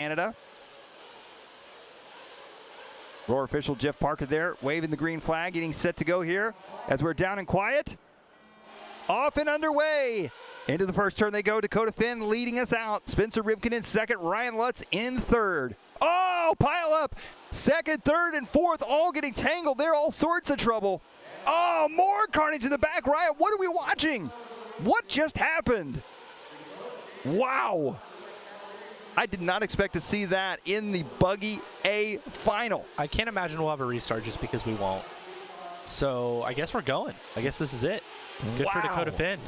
Canada. Roar official Jeff Parker there, waving the green flag, getting set to go here as we're down and quiet. Off and underway. Into the first turn they go. Dakotah Phend leading us out. Spencer Ripkin in second. Ryan Lutz in third. Oh, pile up. Second, third, and fourth all getting tangled there. All sorts of trouble. Oh, more carnage in the back. Ryan, what are we watching? What just happened? Wow. I did not expect to see that in the Buggy A final. I can't imagine we'll have a restart just because we won't. So I guess we're going. I guess this is it. Good for Dakotah Phend.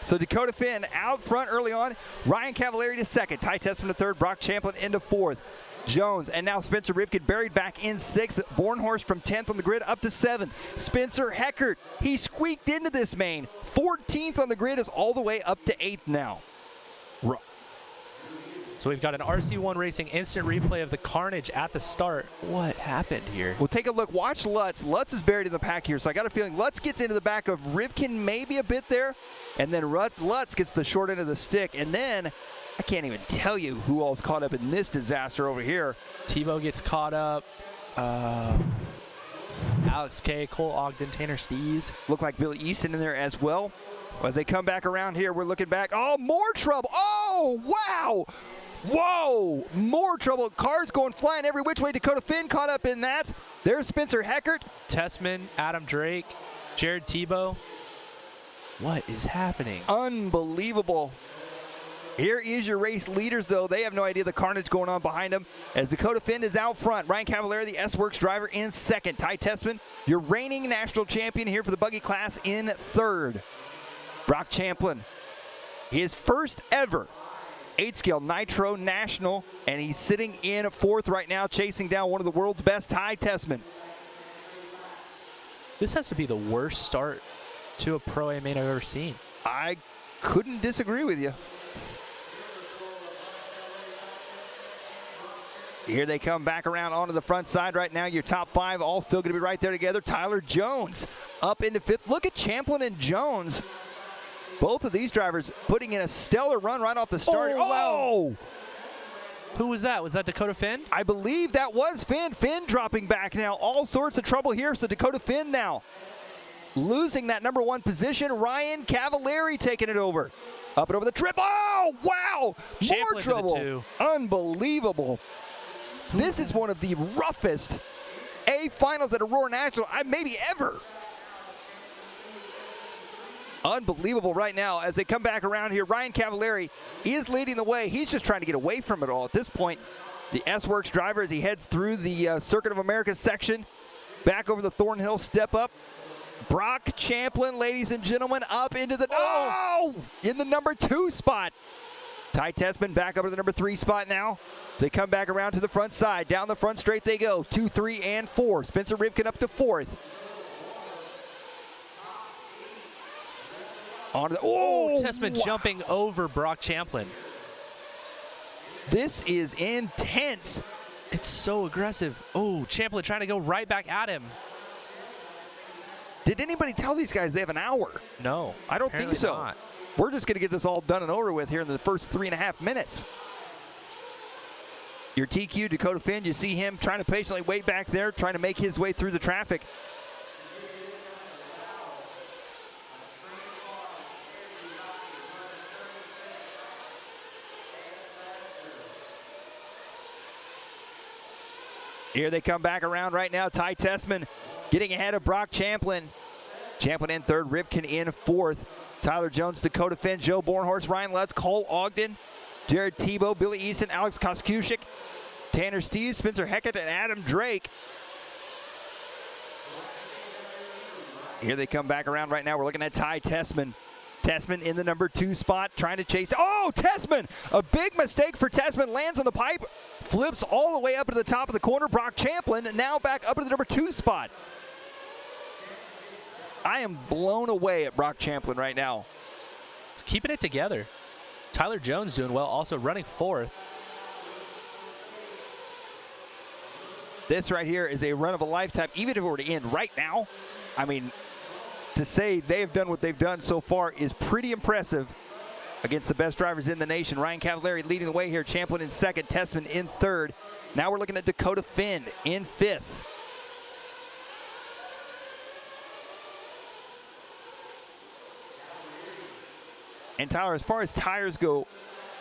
So Dakotah Phend out front early on. Ryan Cavalieri to second. Tessmann to third. Broc Champlin into fourth. Jones and now Spencer Ripkin buried back in sixth. Bornhorst from 10th on the grid up to 7th. Spencer Heckert, he squeaked into this main. 14th on the grid is all the way up to 8th now. So we've got an RC1 Racing instant replay of the carnage at the start. What happened here? Well, take a look. Watch Lutz. Lutz is buried in the pack here, so I got a feeling Lutz gets into the back of Rivkin maybe a bit there, and then Lutz gets the short end of the stick, and then I can't even tell you who all's caught up in this disaster over here. Tebo gets caught up. Alex K, Cole Ogden, Tanner Stees. Look like Billy Easton in there as well. As they come back around here, we're looking back. Oh, more trouble. Oh, wow. Whoa, more trouble. Cars going flying every which way. Dakotah Phend caught up in that. There's Spencer Heckert. Tessmann, Adam Drake, Jared Tebo. What is happening? Unbelievable. Here is your race leaders, though. They have no idea the carnage going on behind them as Dakotah Phend is out front. Ryan Cavalieri, the S-Works driver, in second. Tessmann, your reigning national champion here for the Buggy class, in third. Broc Champlin, his first ever 8-scale Nitro National, and he's sitting in fourth right now, chasing down one of the world's best, Tessmann. This has to be the worst start to a Pro-A main I've ever seen. I couldn't disagree with you. Here they come back around onto the front side right now. Your top 5 all still going to be right there together. Tyler Jones up into 5th. Look at Champlin and Jones. Both of these drivers putting in a stellar run right off the start. Oh, wow. Who was that? Was that Dakotah Phend? I believe that was Phend. Phend dropping back now. All sorts of trouble here. So Dakotah Phend now losing that number 1 position. Ryan Cavalieri taking it over. Up and over the trip. Oh, wow. More trouble. Unbelievable. This is one of the roughest A finals at Aurora National maybe ever. Unbelievable right now as they come back around here. Ryan Cavalieri is leading the way. He's just trying to get away from it all at this point. The S-Works driver as he heads through the Circuit of America section. Back over the Thornhill step up. Broc Champlin, ladies and gentlemen, up into the, in the number 2 spot. Tessmann back up to the number 3 spot now. They come back around to the front side. Down the front straight they go. 2, 3, and 4. Spencer Ripkin up to 4th. Tessmann jumping over Broc Champlin. This is intense. It's so aggressive. Oh, Champlin trying to go right back at him. Did anybody tell these guys they have an hour? No. I don't think so. Not. We're just going to get this all done and over with here in the first 3.5 minutes. Your TQ, Dakotah Phend, you see him trying to patiently wait back there, trying to make his way through the traffic. Here they come back around right now. Tessmann getting ahead of Broc Champlin. Champlin in 3rd, Ripkin in 4th. Tyler Jones, Dakotah Phend, Joe Bornhorst, Ryan Lutz, Cole Ogden, Jared Tebo, Billy Easton, Alex Kosciuszek, Tanner Stees, Spencer Heckert, and Adam Drake. Here they come back around right now. We're looking at Tessmann. Tessmann in the number 2 spot, trying to chase. Oh, Tessmann! A big mistake for Tessmann. Lands on the pipe, flips all the way up to the top of the corner. Broc Champlin now back up to the number 2 spot. I am blown away at Broc Champlin right now. He's keeping it together. Tyler Jones doing well, also running 4th. This right here is a run of a lifetime. Even if it were to end right now, I mean, to say they have done what they've done so far is pretty impressive. against the best drivers in the nation. Ryan Cavalieri leading the way here. Champlin in second, Tessmann in third. Now we're looking at Dakotah Phend in fifth. And Tyler, as far as tires go,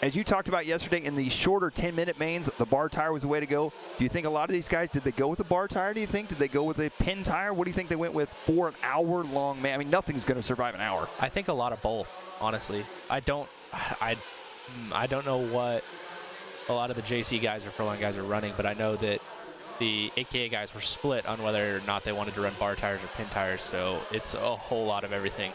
as you talked about yesterday in the shorter 10-minute mains, the bar tire was the way to go. Do you think a lot of these guys, did they go with a bar tire, do you think? Did they go with a pin tire? What do you think they went with for an hour-long main? I mean, nothing's going to survive an hour. I think a lot of both, honestly. I don't know what a lot of the JC guys or Furlong guys are running, but I know that the AKA guys were split on whether or not they wanted to run bar tires or pin tires, so it's a whole lot of everything.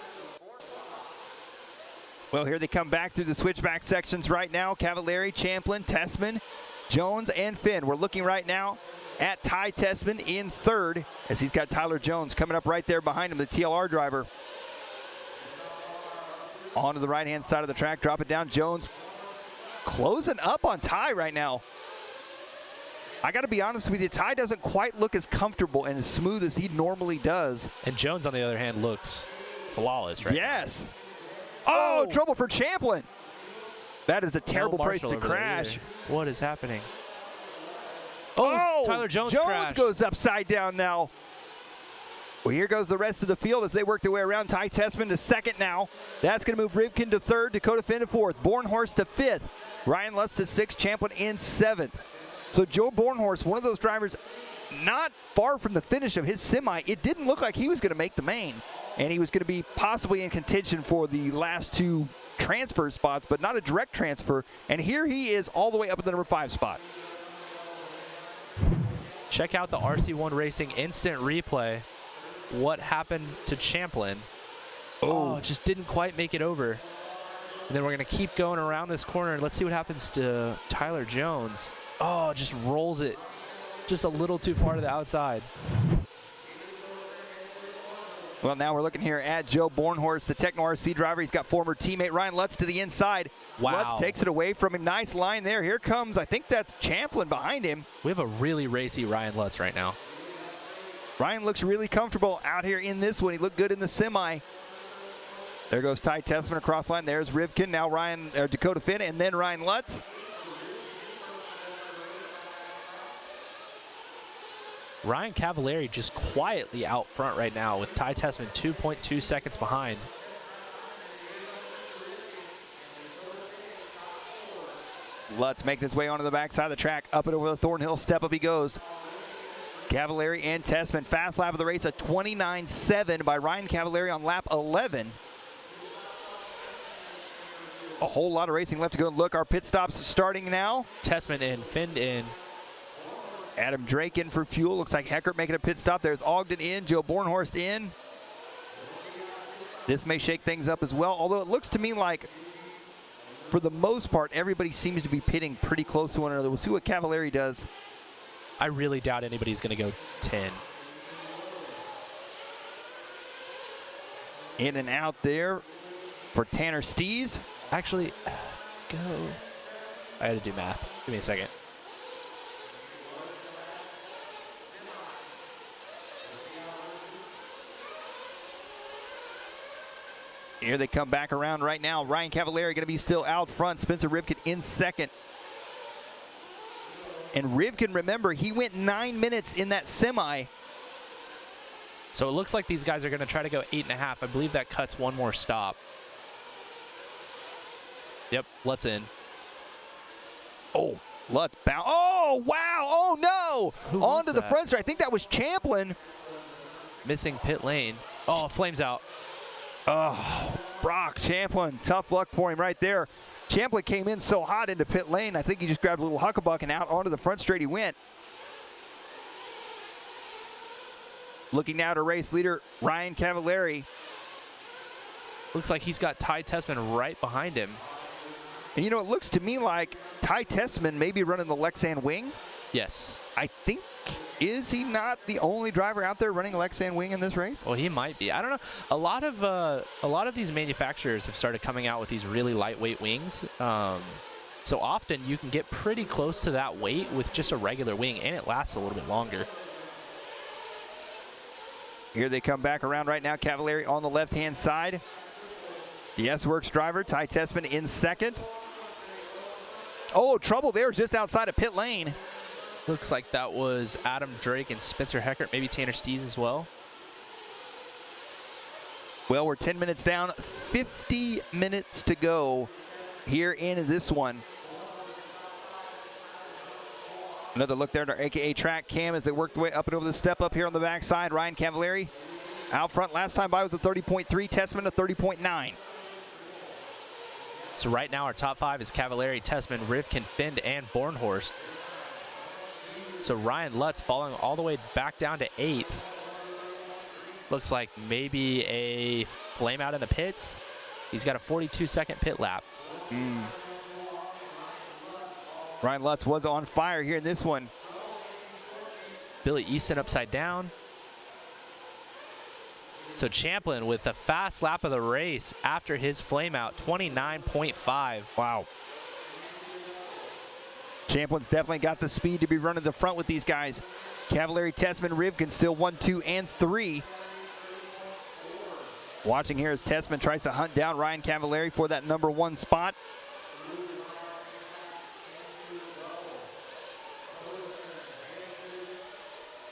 Well, here they come back through the switchback sections right now. Cavalieri, Champlin, Tessmann, Jones, and Phend. We're looking right now at Ty Tessmann in third, as he's got Tyler Jones coming up right there behind him, the TLR driver. Onto the right-hand side of the track, drop it down. Jones closing up on Ty right now. I got to be honest with you, Ty doesn't quite look as comfortable and as smooth as he normally does. And Jones, on the other hand, looks flawless right now. Yes. Oh, trouble for Champlin. That is a terrible place to Marshall crash. What is happening? Oh, Tyler Jones crashed. Goes upside down now. Well, here goes the rest of the field as they work their way around. Ty Tessmann to second now. That's going to move Ripkin to third, Dakotah Phend to fourth, Bornhorst to fifth, Ryan Lutz to sixth, Champlin in seventh. So Joe Bornhorst, one of those drivers not far from the finish of his semi. It didn't look like he was going to make the main, and he was going to be possibly in contention for the last two transfer spots, but not a direct transfer. And here he is all the way up at the number 5 spot. Check out the RC1 Racing instant replay. What happened to Champlin? Oh, just didn't quite make it over. And then we're going to keep going around this corner, and let's see what happens to Tyler Jones. Oh, just rolls it just a little too far to the outside. Well, now we're looking here at Joe Bornhorst, the Techno RC driver. He's got former teammate Ryan Lutz to the inside. Wow. Lutz takes it away from him. Nice line there. Here comes, I think that's Champlin behind him. We have a really racy Ryan Lutz right now. Ryan looks really comfortable out here in this one. He looked good in the semi. There goes Ty Tessmann across line. There's Rivkin. Now Dakotah Phend, and then Ryan Lutz. Ryan Cavalieri just quietly out front right now with Ty Tessmann 2.2 seconds behind. Lutz making his way onto the backside of the track. Up and over the Thornhill step up he goes. Cavalieri and Tessmann. Fast lap of the race, a 29.7 by Ryan Cavalieri on lap 11. A whole lot of racing left to go. Look, our pit stops starting now. Tessmann in, Phend in. Adam Drake in for fuel. Looks like Heckert making a pit stop. There's Ogden in, Joe Bornhorst in. This may shake things up as well, although it looks to me like, for the most part, everybody seems to be pitting pretty close to one another. We'll see what Cavalieri does. I really doubt anybody's going to go 10. In and out there for Tanner Stees. Actually, go. I had to do math. Give me a second. Here they come back around right now. Ryan Cavalieri going to be still out front. Spencer Ripkin in second. And Rivkin, remember, he went 9 minutes in that semi. So it looks like these guys are going to try to go 8.5. I believe that cuts one more stop. Yep, Lutz in. Oh, Lutz bound. Oh, wow. Oh, no. Onto the front straight. I think that was Champlin. Missing pit lane. Oh, flames out. Oh, Broc Champlin. Tough luck for him right there. Champlin came in so hot into pit lane, I think he just grabbed a little huckabuck and out onto the front straight he went. Looking now to race leader Ryan Cavalieri. Looks like he's got Ty Tessmann right behind him. And you know, it looks to me like Ty Tessmann may be running the Lexan wing. Yes. I think, is he not the only driver out there running Lexan wing in this race? Well, he might be. I don't know. A lot of these manufacturers have started coming out with these really lightweight wings. So often you can get pretty close to that weight with just a regular wing, and it lasts a little bit longer. Here they come back around right now. Cavalieri on the left-hand side. The S-Works driver, Ty Tessmann, in second. Oh, trouble there just outside of pit lane. Looks like that was Adam Drake and Spencer Heckert, maybe Tanner Stees as well. Well, we're 10 minutes down, 50 minutes to go here in this one. Another look there at our AKA track cam as they worked their way up and over the step up here on the backside. Ryan Cavallari out front. Last time by was a 30.3, Tessmann a 30.9. So right now our top 5 is Cavalieri, Tessmann, Rivkin, Phend, and Bornhorst. So Ryan Lutz falling all the way back down to 8th. Looks like maybe a flame out in the pits. He's got a 42-second pit lap. Ryan Lutz was on fire here in this one. Billy Easton upside down. So Champlin with the fast lap of the race after his flame out, 29.5. Wow. Champlin's definitely got the speed to be running the front with these guys. Cavalieri, Tessmann, Rivkin still 1, 2, and 3. Watching here as Tessmann tries to hunt down Ryan Cavallari for that number 1 spot.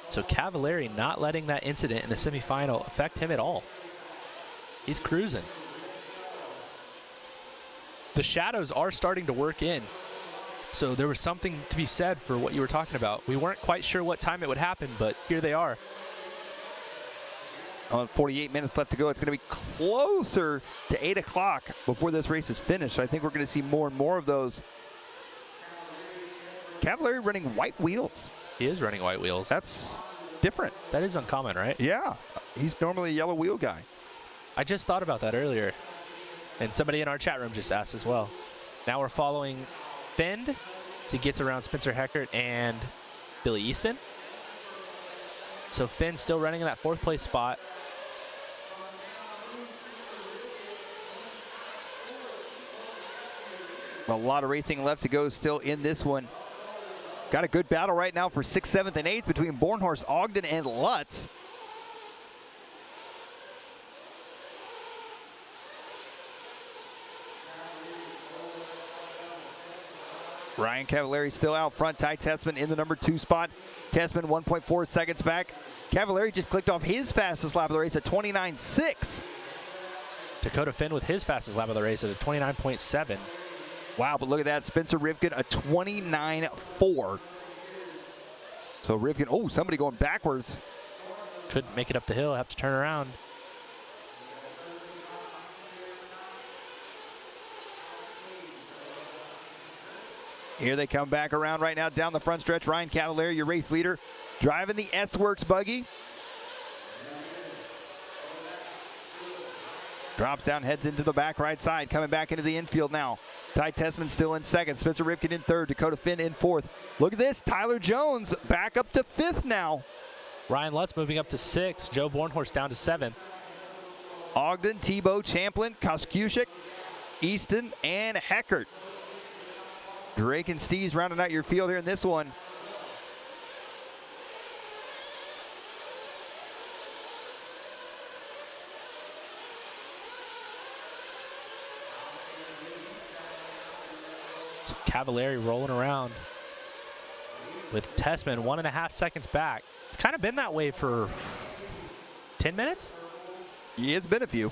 So Cavalieri not letting that incident in the semifinal affect him at all. He's cruising. The shadows are starting to work in. So there was something to be said for what you were talking about. We weren't quite sure what time it would happen, but here they are. 48 minutes left to go. It's going to be closer to 8 o'clock before this race is finished. I think we're going to see more and more of those. Cavallari running white wheels. He is running white wheels. That's different. That is uncommon, right? Yeah. He's normally a yellow wheel guy. I just thought about that earlier. And somebody in our chat room just asked as well. Now we're following Phend as he gets around Spencer Heckert and Billy Easton. So Phend still running in that 4th place spot. A lot of racing left to go still in this one. Got a good battle right now for 6th, 7th, and 8th between Bornhorst, Ogden, and Lutz. Ryan Cavallari still out front. Ty Tessmann in the number 2 spot. Tessmann 1.4 seconds back. Cavallari just clicked off his fastest lap of the race at 29.6. Dakotah Phend with his fastest lap of the race at a 29.7. Wow, but look at that. Spencer Rivkin, a 29.4. So Rivkin, oh, somebody going backwards. Couldn't make it up the hill, have to turn around. Here they come back around right now down the front stretch. Ryan Cavallari, your race leader, driving the S-Works buggy. Drops down, heads into the back right side, coming back into the infield now. Ty Tessmann still in 2nd, Spencer Ripkin in 3rd, Dakotah Phend in 4th. Look at this, Tyler Jones back up to 5th now. Ryan Lutz moving up to 6th, Joe Bornhorst down to 7th. Ogden, Tebo, Champlin, Kosciuszek, Easton, and Heckert. Drake and Stees rounding out your field here in this one. Cavalieri rolling around with Tessmann 1.5 seconds back. It's kind of been that way for 10 minutes. Yeah, it's been a few.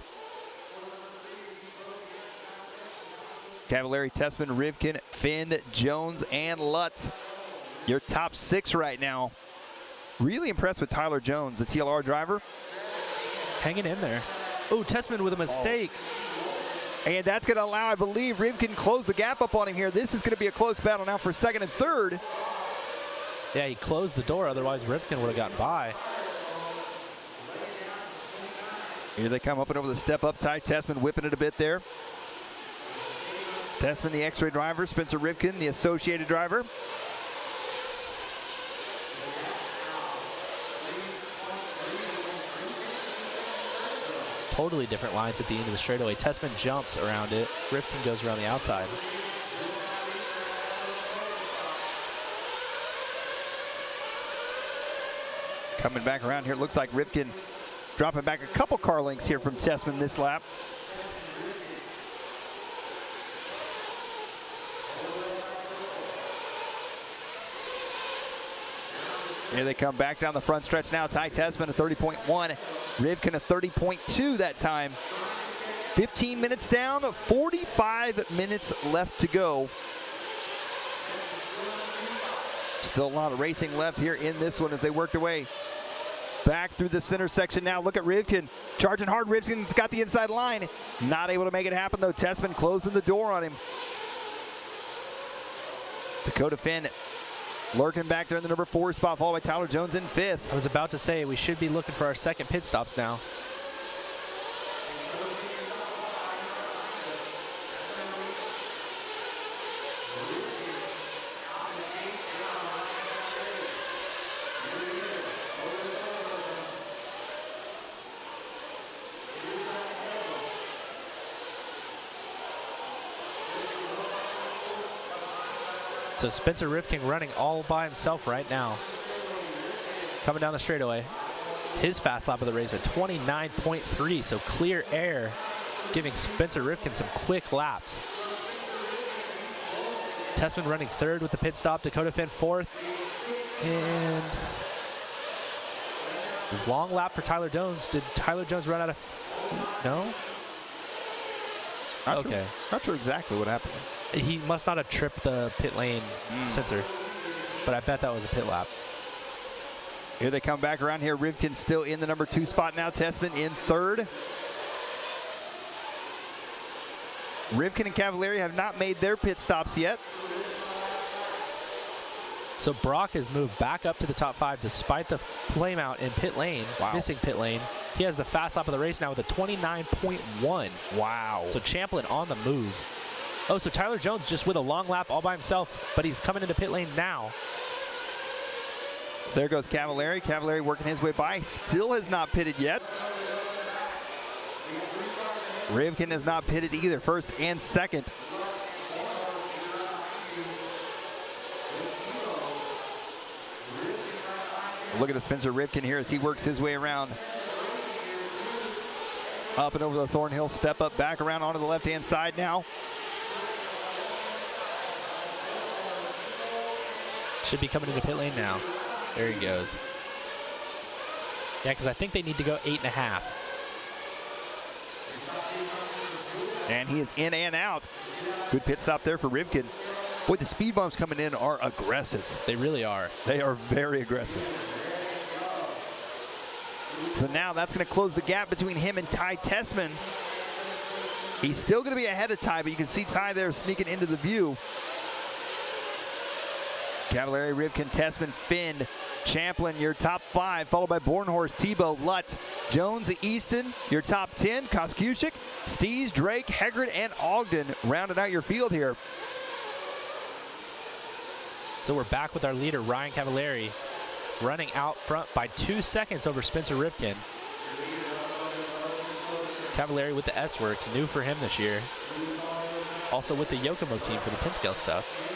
Cavallari, Tessmann, Rivkin, Phend, Jones, and Lutz. Your top 6 right now. Really impressed with Tyler Jones, the TLR driver. Hanging in there. Oh, Tessmann with a mistake. And that's going to allow, I believe, Rivkin close the gap up on him here. This is going to be a close battle now for 2nd and 3rd. Yeah, he closed the door, otherwise Ripkin would have gotten by. Here they come up and over the step up. Ty Tessmann whipping it a bit there. Tessmann, the X-ray driver. Spencer Ripkin, the associated driver. Totally different lines at the end of the straightaway. Tessmann jumps around it. Ripkin goes around the outside. Coming back around here, it looks like Ripkin dropping back a couple car lengths here from Tessmann this lap. Here they come back down the front stretch now. Tessmann a 30.1, Rivkin a 30.2 that time. 15 minutes down, 45 minutes left to go. Still a lot of racing left here in this one as they work their way back through the center section now. Look at Rivkin charging hard. Rivkin's got the inside line. Not able to make it happen though. Tessmann closing the door on him. Dakotah Phend lurking back there in the number 4 spot, followed by Tyler Jones in 5th. I was about to say we should be looking for our second pit stops now. So Spencer Ripkin running all by himself right now. Coming down the straightaway. His fast lap of the race at 29.3, so clear air, giving Spencer Ripkin some quick laps. Tessmann running 3rd with the pit stop, Dakotah Phend 4th. And long lap for Tyler Jones. Did Tyler Jones run out of, no? Okay. Not sure exactly what happened. He must not have tripped the pit lane sensor, but I bet that was a pit lap. Here they come back around here. Rivkin still in the number 2 spot now. Tessmann in 3rd. Rivkin and Cavalieri have not made their pit stops yet. So Broc has moved back up to the top 5 despite the flame out in pit lane, missing pit lane. He has the fast lap of the race now with a 29.1. Wow. So Champlin on the move. Oh, so Tyler Jones just with a long lap all by himself, but he's coming into pit lane now. There goes Cavalieri. Cavalieri working his way by. Still has not pitted yet. Rivkin has not pitted either, 1st and 2nd. Look at the Spencer Ripkin here as he works his way around. Up and over the Thornhill, step up, back around onto the left-hand side now. Should be coming into pit lane now. There he goes. Yeah, because I think they need to go 8.5. And he is in and out. Good pit stop there for Rivkin. Boy, the speed bumps coming in are aggressive. They really are. They are very aggressive. So now that's going to close the gap between him and Ty Tessmann. He's still going to be ahead of Ty, but you can see Ty there sneaking into the view. Cavalieri, Rivkin, Tessmann, Phend, Champlin, your top 5, followed by Bornhorst, Tebo, Lutz, Jones, Easton, your top 10, Kosciuszek, Stees, Drake, Heckert, and Ogden rounding out your field here. So we're back with our leader, Ryan Cavalieri, running out front by 2 seconds over Spencer Ripkin. Cavalieri with the S-Works, new for him this year. Also with the Yokomo team for the 10 scale stuff.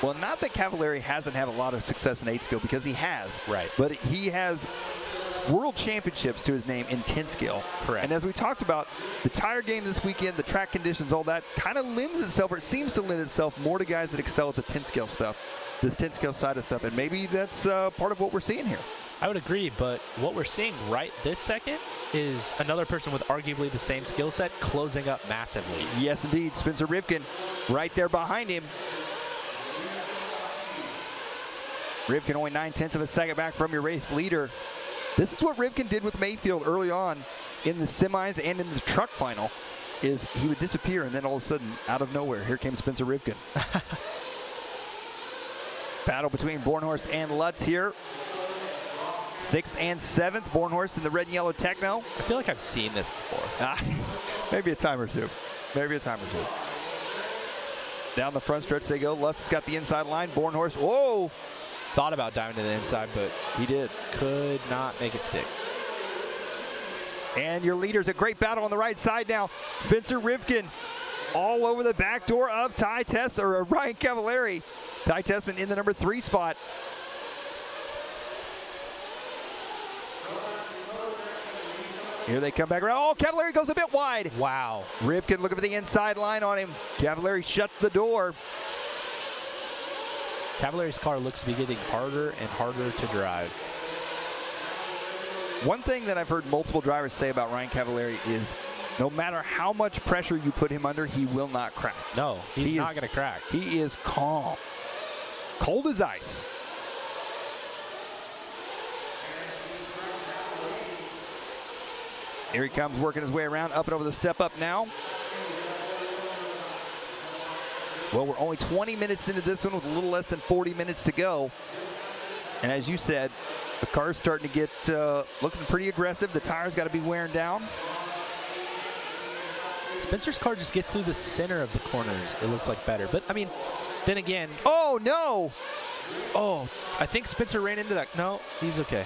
Well, not that Cavalieri hasn't had a lot of success in 8 scale, because he has. Right. But he has world championships to his name in 10 scale. Correct. And as we talked about, the tire game this weekend, the track conditions, all that kind of lends itself, or it seems to lend itself more to guys that excel at the 10 scale stuff, this 10 scale side of stuff. And maybe that's part of what we're seeing here. I would agree, but what we're seeing right this second is another person with arguably the same skill set closing up massively. Yes, indeed. Spencer Ripkin right there behind him. Ripkin only 9/10 of a second back from your race leader. This is what Ripkin did with Mayfield early on in the semis and in the truck final, is he would disappear and then all of a sudden, out of nowhere, here came Spencer Ripkin. Battle between Bornhorst and Lutz here. 6th and 7th, Bornhorst in the red and yellow Techno. I feel like I've seen this before. Maybe a time or two. Maybe a time or two. Down the front stretch they go. Lutz has got the inside line. Bornhorst, whoa! Thought about diving to the inside, but he did. Could not make it stick. And your leader's a great battle on the right side now. Spencer Ripkin all over the back door of Ryan Cavalieri. Ty Tessmann in the number 3 spot. Here they come back around. Oh, Cavalieri goes a bit wide. Wow. Ripkin looking for the inside line on him. Cavalieri shut the door. Cavallari's car looks to be getting harder and harder to drive. One thing that I've heard multiple drivers say about Ryan Cavalieri is no matter how much pressure you put him under, he will not crack. No, he's not going to crack. He is calm. Cold as ice. Here he comes, working his way around, up and over the step up now. Well, we're only 20 minutes into this one with a little less than 40 minutes to go. And as you said, the car's starting to get looking pretty aggressive. The tires got to be wearing down. Spencer's car just gets through the center of the corners. It looks like better. But, I mean, then again. Oh, no. Oh, I think Spencer ran into that. No, he's okay.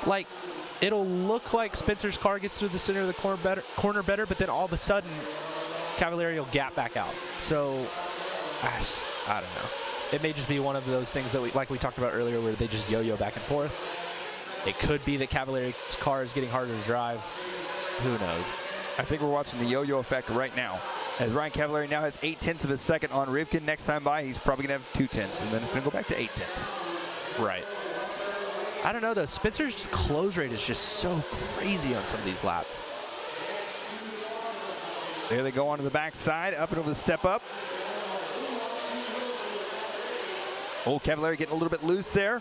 Like, it'll look like Spencer's car gets through the center of the corner better, but then all of a sudden, Cavalieri will gap back out. So, I don't know. It may just be one of those things that like we talked about earlier, where they just yo-yo back and forth. It could be that Cavalieri's car is getting harder to drive. Who knows? I think we're watching the yo-yo effect right now. As Ryan Cavalieri now has 0.8 of a second on Rivkin. Next time by, he's probably going to have 0.2, and then it's going to go back to 0.8. Right. I don't know, though. Spencer's close rate is just so crazy on some of these laps. There they go onto the backside, up and over the step up. Oh, Cavalieri getting a little bit loose there.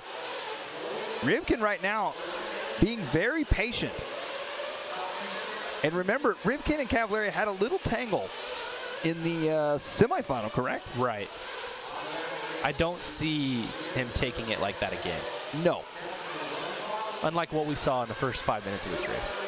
Rivkin right now being very patient. And remember, Rivkin and Cavalieri had a little tangle in the semifinal, correct? Right. I don't see him taking it like that again. No. Unlike what we saw in the first 5 minutes of this race.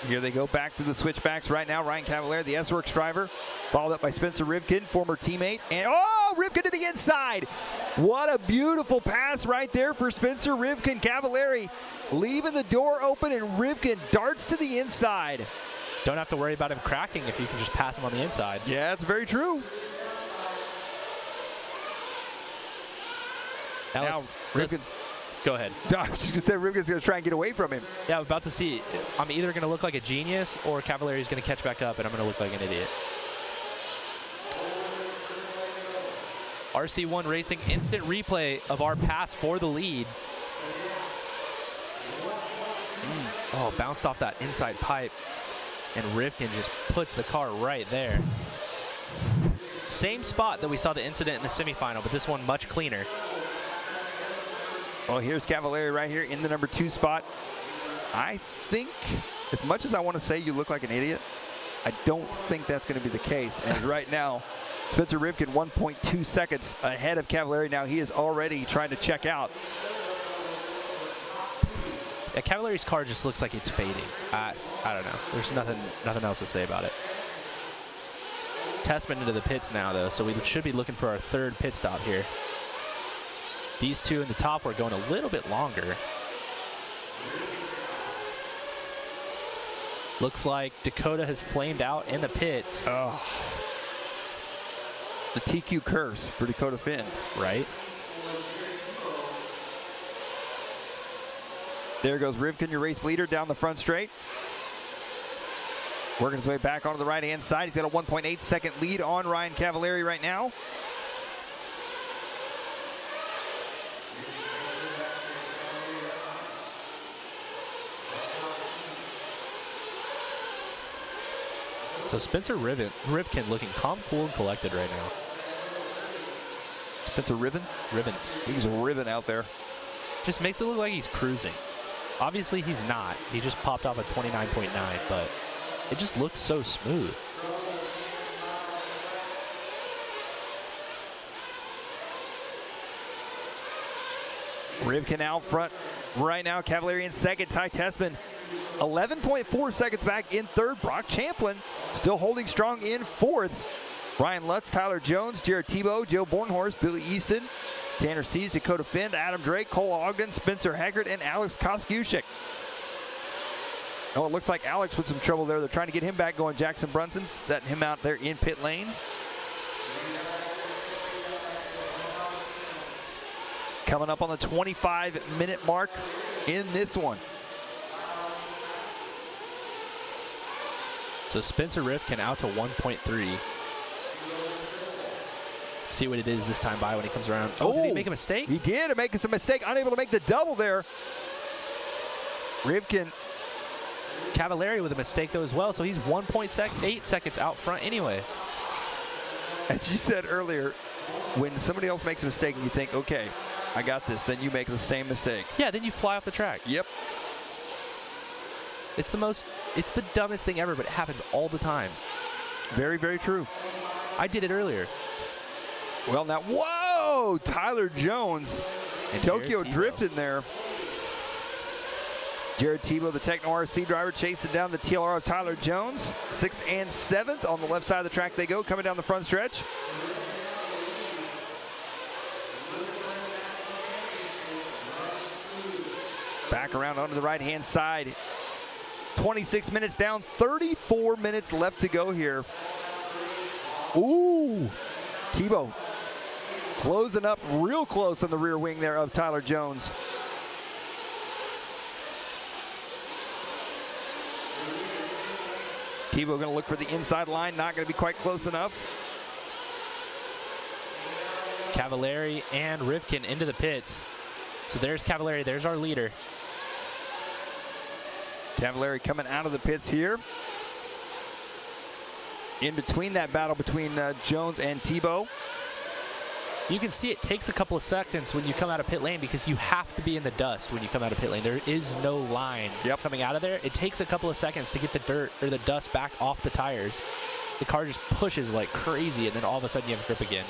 Here they go back to the switchbacks right now. Ryan Cavalieri, the S-Works driver, followed up by Spencer Rivkin, former teammate. And oh, Rivkin to the inside. What a beautiful pass right there for Spencer Rivkin. Cavalieri leaving the door open, and Rivkin darts to the inside. Don't have to worry about him cracking if you can just pass him on the inside. Yeah, that's very true. Now Rivkin's... Go ahead. I was just going to say Rivkin's going to try and get away from him. Yeah, I'm about to see. I'm either going to look like a genius or Cavalieri's going to catch back up and I'm going to look like an idiot. RC1 Racing instant replay of our pass for the lead. Oh, bounced off that inside pipe. And Ripkin just puts the car right there. Same spot that we saw the incident in the semifinal, but this one much cleaner. Well, here's Cavalieri right here in the number 2 spot. I think, as much as I want to say you look like an idiot, I don't think that's going to be the case. And right now, Spencer Rivkin 1.2 seconds ahead of Cavalieri. Now he is already trying to check out. Yeah, Cavalieri's car just looks like it's fading. I don't know. There's nothing else to say about it. Tessmann into the pits now, though, so we should be looking for our 3rd pit stop here. These two in the top were going a little bit longer. Looks like Dakotah has flamed out in the pits. Oh. The TQ curse for Dakotah Phend. Right. There goes Rivkin, your race leader, down the front straight. Working his way back onto the right-hand side. He's got a 1.8 second lead on Ryan Cavalieri right now. So Spencer Rivkin looking calm, cool, and collected right now. Spencer Rivkin? Rivkin. He's Rivkin out there. Just makes it look like he's cruising. Obviously he's not. He just popped off at 29.9, but it just looks so smooth. Rivkin out front right now. Cavalieri in second. Ty Tessmann 11.4 seconds back in 3rd. Broc Champlin still holding strong in 4th. Ryan Lutz, Tyler Jones, Jared Tebo, Joe Bornhorst, Billy Easton, Tanner Stees, Dakotah Phend, Adam Drake, Cole Ogden, Spencer Heckert, and Alex Kosciuszek. Oh, it looks like Alex with some trouble there. They're trying to get him back going. Jackson Brunson setting him out there in pit lane. Coming up on the 25-minute mark in this one. So Spencer Ripkin out to 1.3. See what it is this time by when he comes around. Oh, did he make a mistake? He did make some mistake. Unable to make the double there. Rivkin. Cavalieri with a mistake though as well, so he's 1.8 seconds out front anyway. As you said earlier, when somebody else makes a mistake and you think, okay, I got this, then you make the same mistake. Yeah, then you fly off the track. Yep. It's the dumbest thing ever, but it happens all the time. Very, very true. I did it earlier. Well, now, whoa! Tyler Jones and Tokyo drifted there. Jared Tebo, the Techno RC driver, chasing down the TLR of Tyler Jones. 6th and 7th on the left side of the track they go, coming down the front stretch. Back around onto the right-hand side. 26 minutes down, 34 minutes left to go here. Ooh, Tebo closing up real close on the rear wing there of Tyler Jones. Tebo going to look for the inside line, not going to be quite close enough. Cavalieri and Rivkin into the pits. So there's Cavalieri, there's our leader. Cavalieri coming out of the pits here. In between that battle between Jones and Tebo. You can see it takes a couple of seconds when you come out of pit lane because you have to be in the dust when you come out of pit lane. There is no line coming out of there. It takes a couple of seconds to get the dirt or the dust back off the tires. The car just pushes like crazy, and then all of a sudden you have grip again.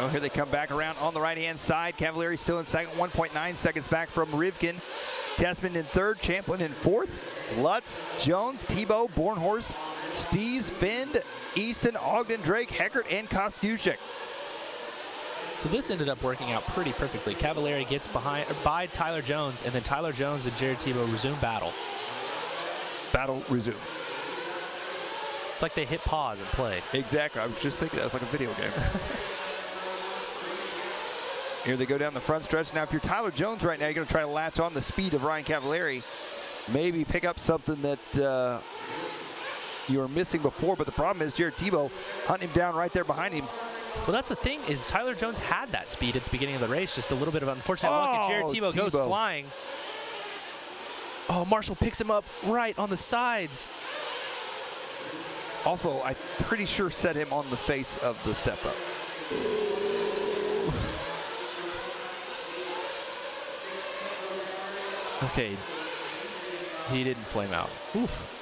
Oh, here they come back around on the right-hand side. Cavalieri still in second, 1.9 seconds back from Rivkin. Tessmann in third, Champlin in fourth. Lutz, Jones, Tebo, Bornhorst, Stees, Phend, Easton, Ogden, Drake, Heckert, and Kosciuszek. So this ended up working out pretty perfectly. Cavalieri gets by Tyler Jones, and then Tyler Jones and Jared Tebo resume battle. Battle resume. It's like they hit pause and play. Exactly. I was just thinking that was like a video game. Here they go down the front stretch. Now, if you're Tyler Jones right now, you're going to try to latch on the speed of Ryan Cavalieri. Maybe pick up something that you were missing before, but the problem is Jared Tebo hunting him down right there behind him. Well, that's the thing, is Tyler Jones had that speed at the beginning of the race, just a little bit of unfortunate luck, and Jared Tebo goes flying. Oh, Marshall picks him up right on the sides. Also, I'm pretty sure set him on the face of the step-up. Okay, he didn't flame out. Oof.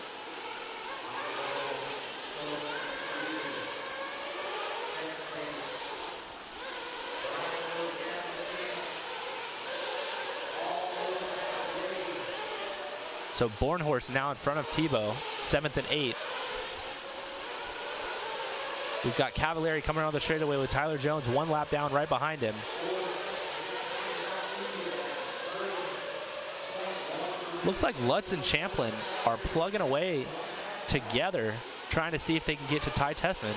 So Bornhorst now in front of Tebo, 7th and 8th. We've got Cavalieri coming around the straightaway with Tyler Jones 1 lap down right behind him. Looks like Lutz and Champlin are plugging away together, trying to see if they can get to Ty Tessmann.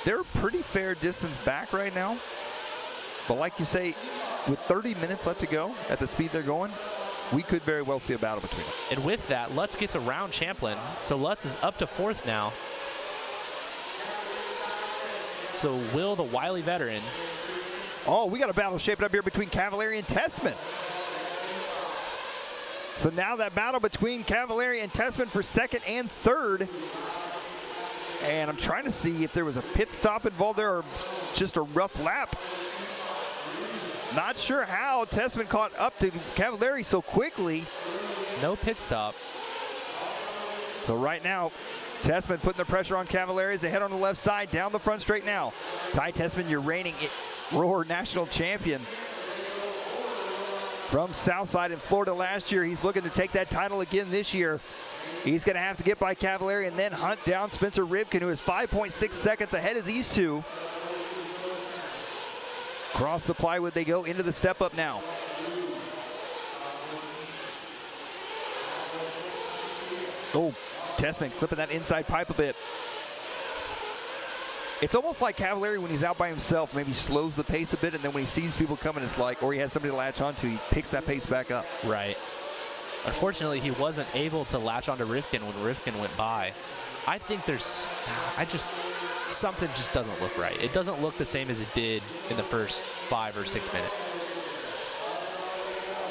They're a pretty fair distance back right now. But like you say, with 30 minutes left to go at the speed they're going, we could very well see a battle between them. And with that, Lutz gets around Champlin. So Lutz is up to 4th now. So Will, the wily veteran. Oh, we got a battle shaping up here between Cavalieri and Tessmann. So now that battle between Cavalieri and Tessmann for 2nd and 3rd. And I'm trying to see if there was a pit stop involved there or just a rough lap. Not sure how Tessmann caught up to Cavalieri so quickly. No pit stop. So right now, Tessmann putting the pressure on Cavalieri as they head on the left side, down the front straight now. Ty Tessmann, your reigning Roar national champion. From Southside in Florida last year, he's looking to take that title again this year. He's going to have to get by Cavalieri and then hunt down Spencer Ripkin, who is 5.6 seconds ahead of these two. Across the plywood they go into the step up now. Oh, Tessmann clipping that inside pipe a bit. It's almost like Cavalieri when he's out by himself, maybe slows the pace a bit, and then when he sees people coming, it's like, or he has somebody to latch onto, he picks that pace back up. Right. Unfortunately, he wasn't able to latch onto Rivkin when Rivkin went by. I think something just doesn't look right. It doesn't look the same as it did in the first 5 or 6 minutes.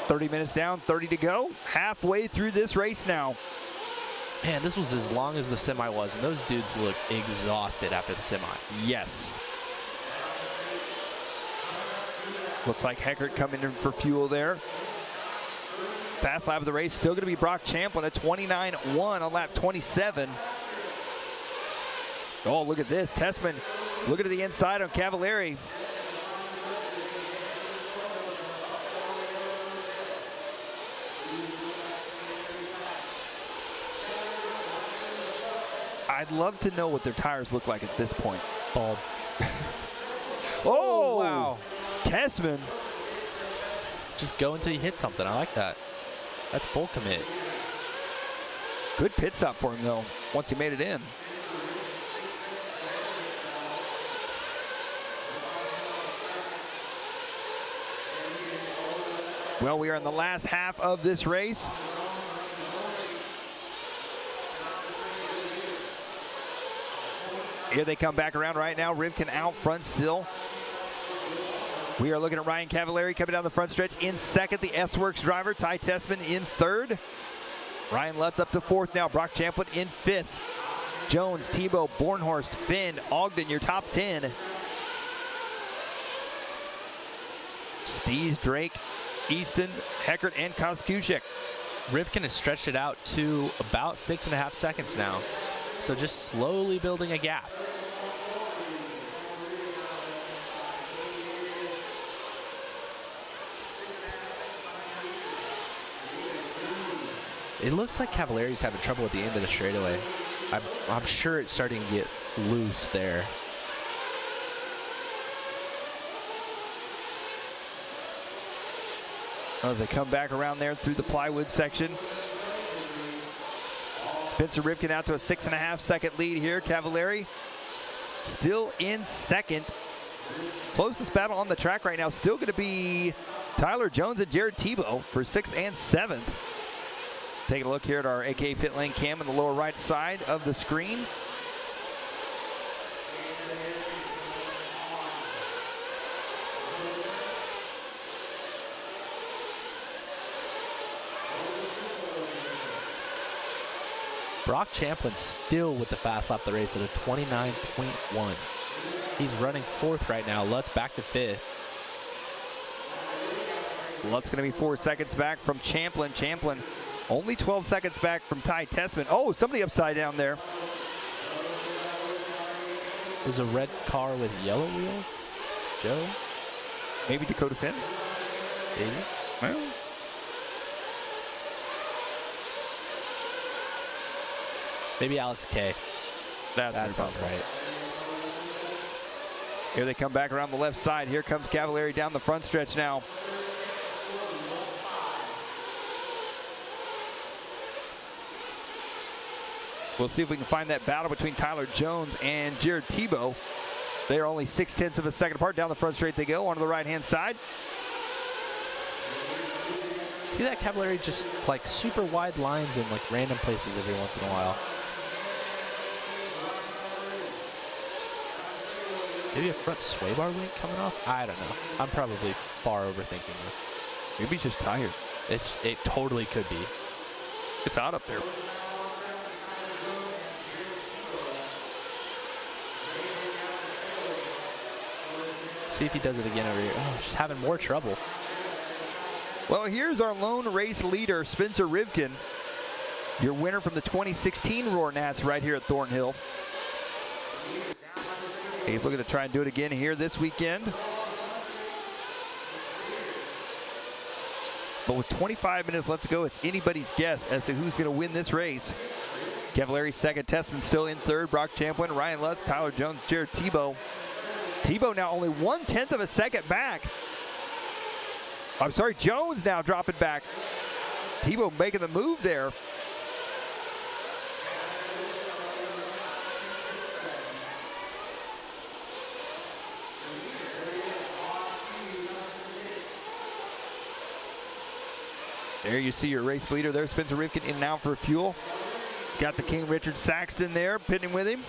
30 minutes down, 30 to go. Halfway through this race now. Man, this was as long as the semi was, and those dudes look exhausted after the semi. Yes. Looks like Heckert coming in for fuel there. Fast lap of the race, still going to be Broc Champlin at 29.1 on lap 27. Oh, look at this. Tessmann looking to the inside on Cavalieri. I'd love to know what their tires look like at this point. Bald. Oh, wow. Tessmann. Just go until you hit something. I like that. That's full commit. Good pit stop for him, though, once he made it in. Well, we are in the last half of this race. Here they come back around right now. Rivkin out front still. We are looking at Ryan Cavalieri coming down the front stretch in second. The S-Works driver, Ty Tessmann, in third. Ryan Lutz up to fourth now. Broc Champlin in fifth. Jones, Tebo, Bornhorst, Phend, Ogden, your top 10. Stees, Drake, Easton, Heckert, and Kosciuszek. Ripkin has stretched it out to about 6.5 seconds now. So just slowly building a gap. It looks like Cavalieri's having trouble at the end of the straightaway. I'm sure it's starting to get loose there. As they come back around there through the plywood section. Spencer Ripkin out to a 6.5 second lead here. Cavalieri still in second. Closest battle on the track right now still going to be Tyler Jones and Jared Tebo for 6th and 7th. Taking a look here at our AKA pit lane cam on the lower right side of the screen. Broc Champlin still with the fast lap of the race at a 29.1. He's running fourth right now. Lutz back to fifth. Lutz going to be 4 seconds back from Champlin. Champlin only 12 seconds back from Ty Tessmann. Oh, somebody upside down there. There's a red car with yellow wheels. Joe? Maybe Dakotah Phend? Maybe. Well. Maybe Alex K. That sounds right. Here they come back around the left side. Here comes Cavalieri down the front stretch now. We'll see if we can find that battle between Tyler Jones and Jared Tebo. They are only 0.6 of a second apart. Down the front straight they go, onto the right-hand side. See that Cavalieri just like super wide lines in like random places every once in a while. Maybe a front sway bar link coming off? I don't know. I'm probably far overthinking this. Maybe he's just tired. It totally could be. It's hot up there. See if he does it again over here. Oh, just having more trouble. Well, here's our lone race leader, Spencer Rivkin, your winner from the 2016 Roar Nats right here at Thornhill. He's looking to try and do it again here this weekend. But with 25 minutes left to go, it's anybody's guess as to who's going to win this race. Cavalieri second, Tessmann still in third, Broc Champlin, Ryan Lutz, Tyler Jones, Jared Tebo. Tebo now only 1/10 of a second back. I'm sorry, Jones now dropping back. Tebo making the move there. There you see your race leader there, Spencer Ripkin, in and out for fuel. Got the King Richard Saxton there, pitting with him.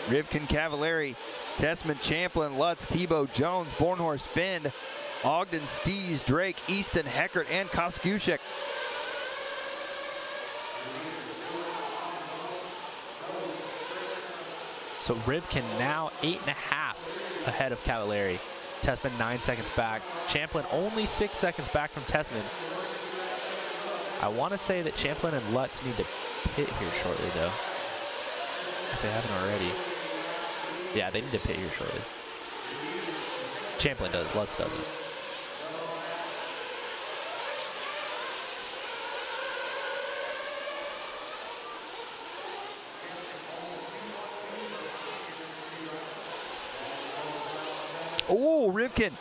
Rivkin, Cavalieri, Tessmann, Champlin, Lutz, Tebo, Jones, Bornhorst, Phend, Ogden, Stees, Drake, Easton, Heckert, and Kosciuszek. So Rivkin now 8.5 ahead of Cavalieri. Tessmann 9 seconds back. Champlin only 6 seconds back from Tessmann. I want to say that Champlin and Lutz need to pit here shortly, though, if they haven't already. Yeah, they need to pit here shortly. Champlin does, Lutz doesn't. Oh, Rivkin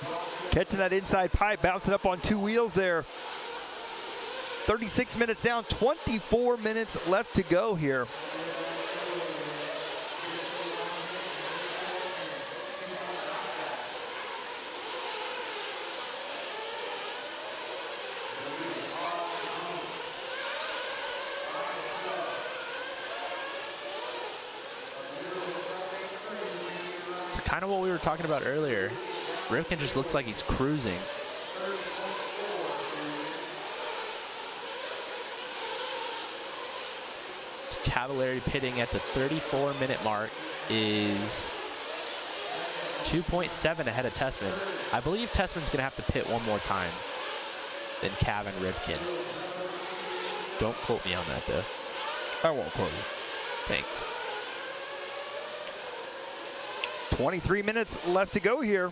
catching that inside pipe, bouncing up on 2 wheels there. 36 minutes down, 24 minutes left to go here. Kind of what we were talking about earlier. Rivkin just looks like he's cruising. So Cavalieri pitting at the 34-minute mark is 2.7 ahead of Tessmann. I believe Tessmann's going to have to pit one more time than Cav and Rivkin. Don't quote me on that, though. I won't quote you. Thanks. 23 minutes left to go here.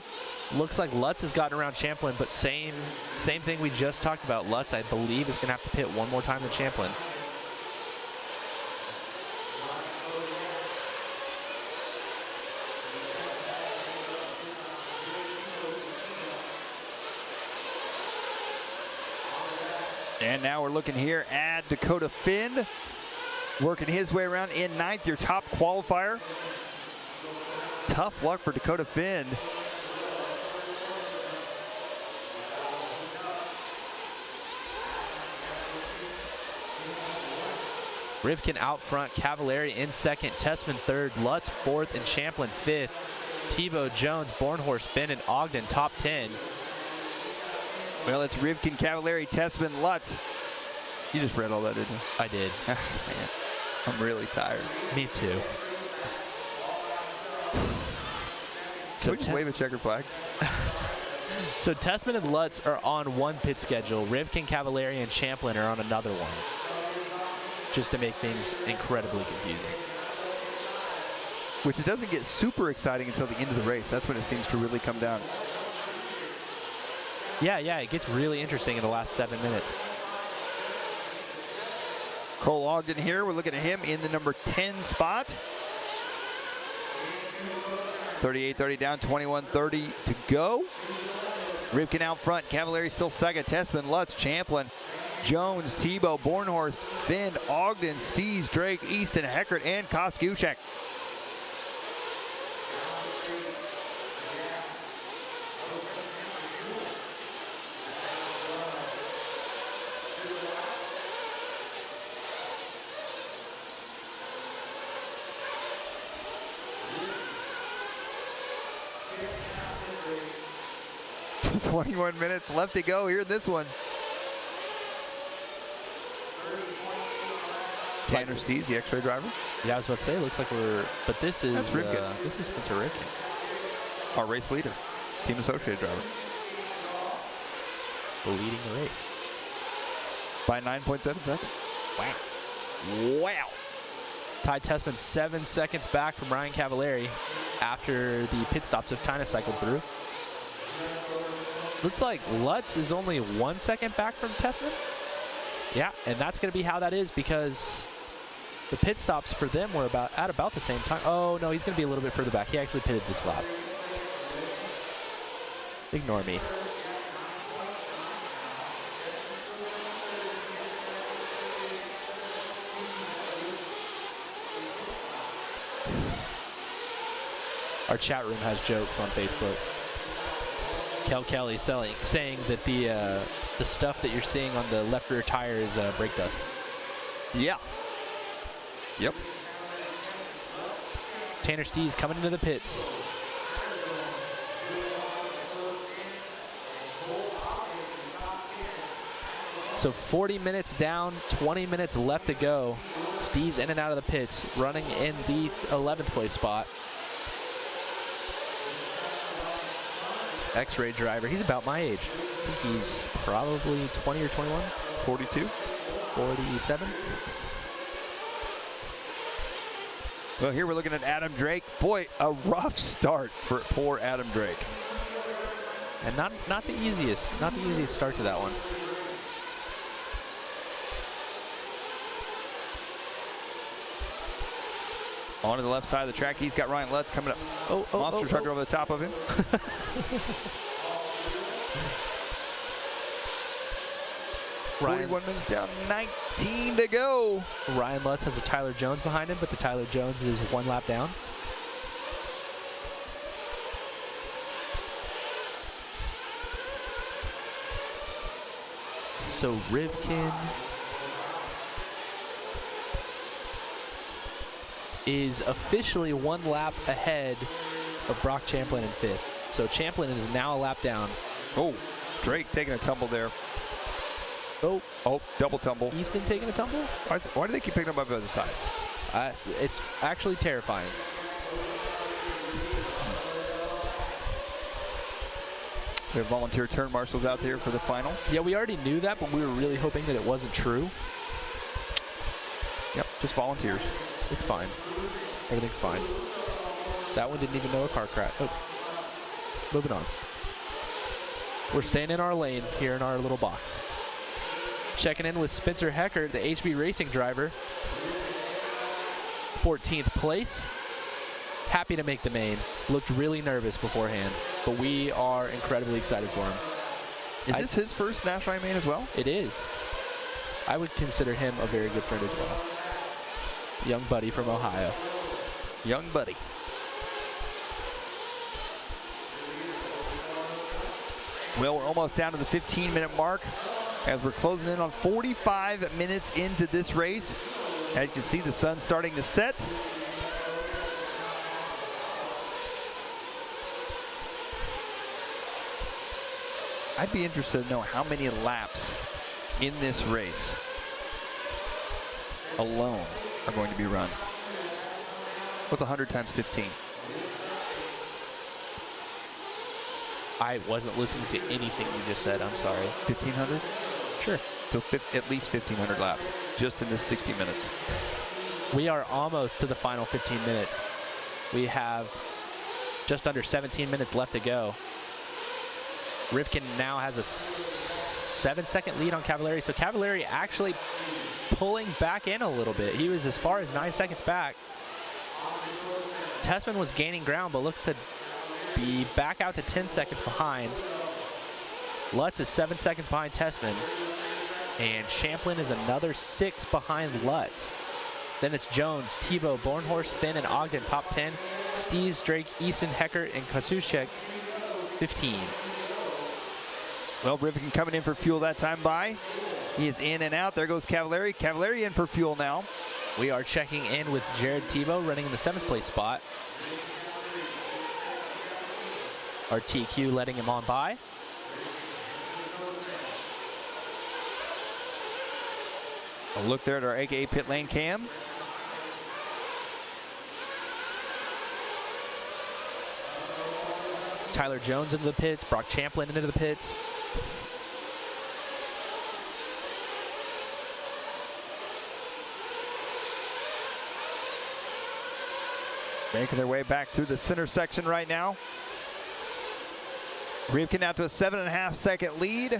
Looks like Lutz has gotten around Champlin, but same thing we just talked about. Lutz, I believe, is going to have to pit one more time than Champlin. And now we're looking here at Dakotah Phend, working his way around in 9th, your top qualifier. Tough luck for Dakotah Phend. Rivkin out front, Cavalieri in 2nd, Tessmann 3rd, Lutz 4th, and Champlin 5th. Tebo, Jones, Bornhorst, Phend, and Ogden top 10. Well, it's Rivkin, Cavalieri, Tessmann, Lutz. You just read all that, didn't you? I did. Man, I'm really tired. Me too. So just wave a checkered flag. So Tessmann and Lutz are on one pit schedule. Rivkin, Cavalieri, and Champlin are on another one. Just to make things incredibly confusing. Which it doesn't get super exciting until the end of the race. That's when it seems to really come down. Yeah, it gets really interesting in the last 7 minutes. Cole Ogden here. We're looking at him in the number 10 spot. 38-30 down, 21-30 to go. Ripkin out front, Cavalieri still 2nd, Tessmann, Lutz, Champlin, Jones, Tebo, Bornhorst, Phend, Ogden, Stees, Drake, Easton, Heckert, and Kosciuszek. .21 minutes left to go here in this one. Tanner Stees, the X-ray driver. Yeah, I was about to say, it looks like but this is Ripkin. This is Spencer Ripkin. Our race leader, team associated driver. Leading the race. By 9.7 seconds. Wow. Ty Tessmann 7 seconds back from Ryan Cavalieri after the pit stops have kind of cycled through. Looks like Lutz is only 1 second back from Tessmann. Yeah, and that's going to be how that is because the pit stops for them were at about the same time. Oh, no, he's going to be a little bit further back. He actually pitted this lap. Ignore me. Our chat room has jokes on Facebook. Kel Kelly saying that the stuff that you're seeing on the left rear tire is brake dust. Yeah. Yep. Tanner Stees coming into the pits. So 40 minutes down, 20 minutes left to go. Stees in and out of the pits, running in the 11th place spot. X-ray driver, he's about my age. I think he's probably 20 or 21. 42. 47. Well, here we're looking at Adam Drake. Boy, a rough start for poor Adam Drake. And not the easiest start to that one. On to the left side of the track, he's got Ryan Lutz coming up. Monster trucker over the top of him. 41 minutes down, 19 to go. Ryan Lutz has a Tyler Jones behind him, but the Tyler Jones is 1 lap down. So Rivkin is officially 1 lap ahead of Broc Champlin in 5th. So Champlin is now a lap down. Oh, Drake taking a tumble there. Oh, double tumble. Easton taking a tumble? Why do they keep picking up on the other side? It's actually terrifying. We have volunteer turn marshals out there for the final. Yeah, we already knew that, but we were really hoping that it wasn't true. Yep, just volunteers. It's fine. Everything's fine. That one didn't even know a car crash. Oh, moving on. We're staying in our lane here in our little box. Checking in with Spencer Heckert, the HB Racing driver. 14th place. Happy to make the main. Looked really nervous beforehand, but we are incredibly excited for him. Is this his first national main as well? It is. I would consider him a very good friend as well. Young buddy from Ohio. Young buddy. Well, we're almost down to the 15-minute mark as we're closing in on 45 minutes into this race. As you can see, the sun's starting to set. I'd be interested to know how many laps in this race alone are going to be run. What's 100 times 15? I wasn't listening to anything you just said. I'm sorry. 1,500? Sure. So at least 1,500 laps just in this 60 minutes. We are almost to the final 15 minutes. We have just under 17 minutes left to go. Ripkin now has a 7-second lead on Cavalieri. So Cavalieri actually pulling back in a little bit. He was as far as 9 seconds back. Tessmann was gaining ground, but looks to be back out to 10 seconds behind. Lutz is 7 seconds behind Tessmann. And Champlin is another 6 behind Lutz. Then it's Jones, Tebo, Bornhorst, Phend, and Ogden, top 10. Stees, Drake, Easton, Heckert, and Kosciuszek, 15. Well, Rivkin coming in for fuel that time by. He is in and out. There goes Cavalieri. Cavalieri in for fuel now. We are checking in with Jared Tebo, running in the 7th place spot. Our TQ letting him on by. A look there at our AKA pit lane cam. Tyler Jones into the pits, Broc Champlin into the pits. Making their way back through the center section right now. Rivkin out to a 7.5 second lead.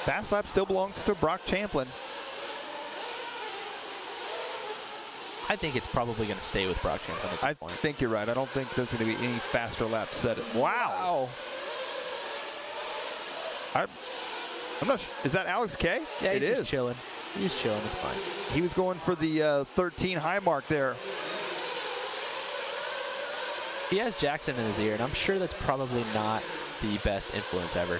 Fast lap still belongs to Broc Champlin. I think it's probably going to stay with Broc Champlin at this point. I think you're right. I don't think there's going to be any faster laps set. Wow. I'm not sure. Is that Alex K? Yeah, he's just chilling. He's chilling. It's fine. He was going for the 13 high mark there. He has Jackson in his ear, and I'm sure that's probably not the best influence ever.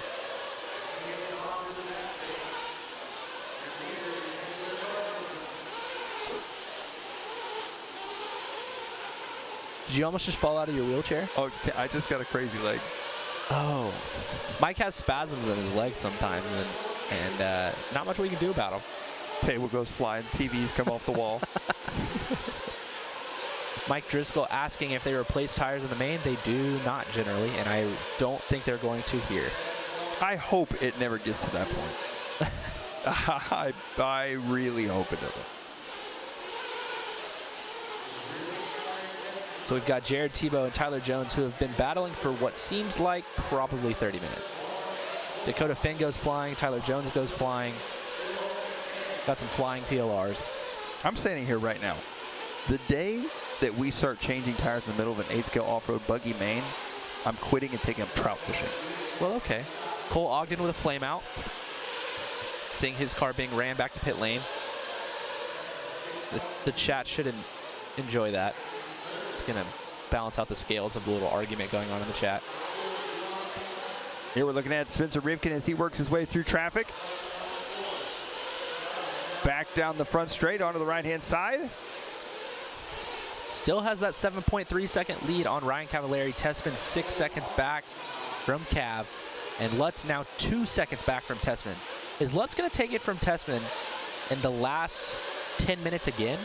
Did you almost just fall out of your wheelchair? Oh, I just got a crazy leg. Oh. Mike has spasms in his legs sometimes, and not much we can do about them. Table goes flying. TVs come off the wall. Mike Driscoll asking if they replace tires in the main. They do not generally, and I don't think they're going to here. I hope it never gets to that point. I really hope it doesn't. So we've got Jared, Tebo, and Tyler Jones, who have been battling for what seems like probably 30 minutes. Dakotah Phend goes flying. Tyler Jones goes flying. Got some flying TLRs. I'm standing here right now. The day that we start changing tires in the middle of an 8-scale off-road buggy main, I'm quitting and taking up trout fishing. Well, okay. Cole Ogden with a flame out. Seeing his car being ran back to pit lane. The chat should enjoy that. It's going to balance out the scales of the little argument going on in the chat. Here we're looking at Spencer Rivkin as he works his way through traffic. Back down the front straight onto the right-hand side. Still has that 7.3 second lead on Ryan Cavalieri. Tessmann 6 seconds back from Cav. And Lutz now 2 seconds back from Tessmann. Is Lutz going to take it from Tessmann in the last 10 minutes again?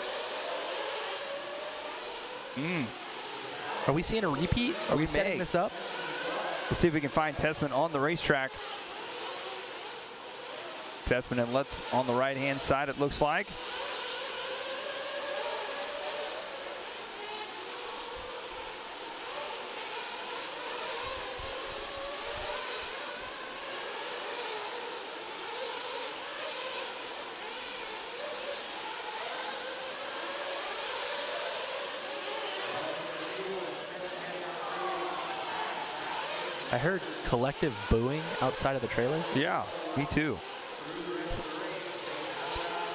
Are we seeing a repeat? Are we setting this up? We'll see if we can find Tessmann on the racetrack. Tessmann and Lutz on the right-hand side, it looks like. I heard collective booing outside of the trailer. Yeah, me too.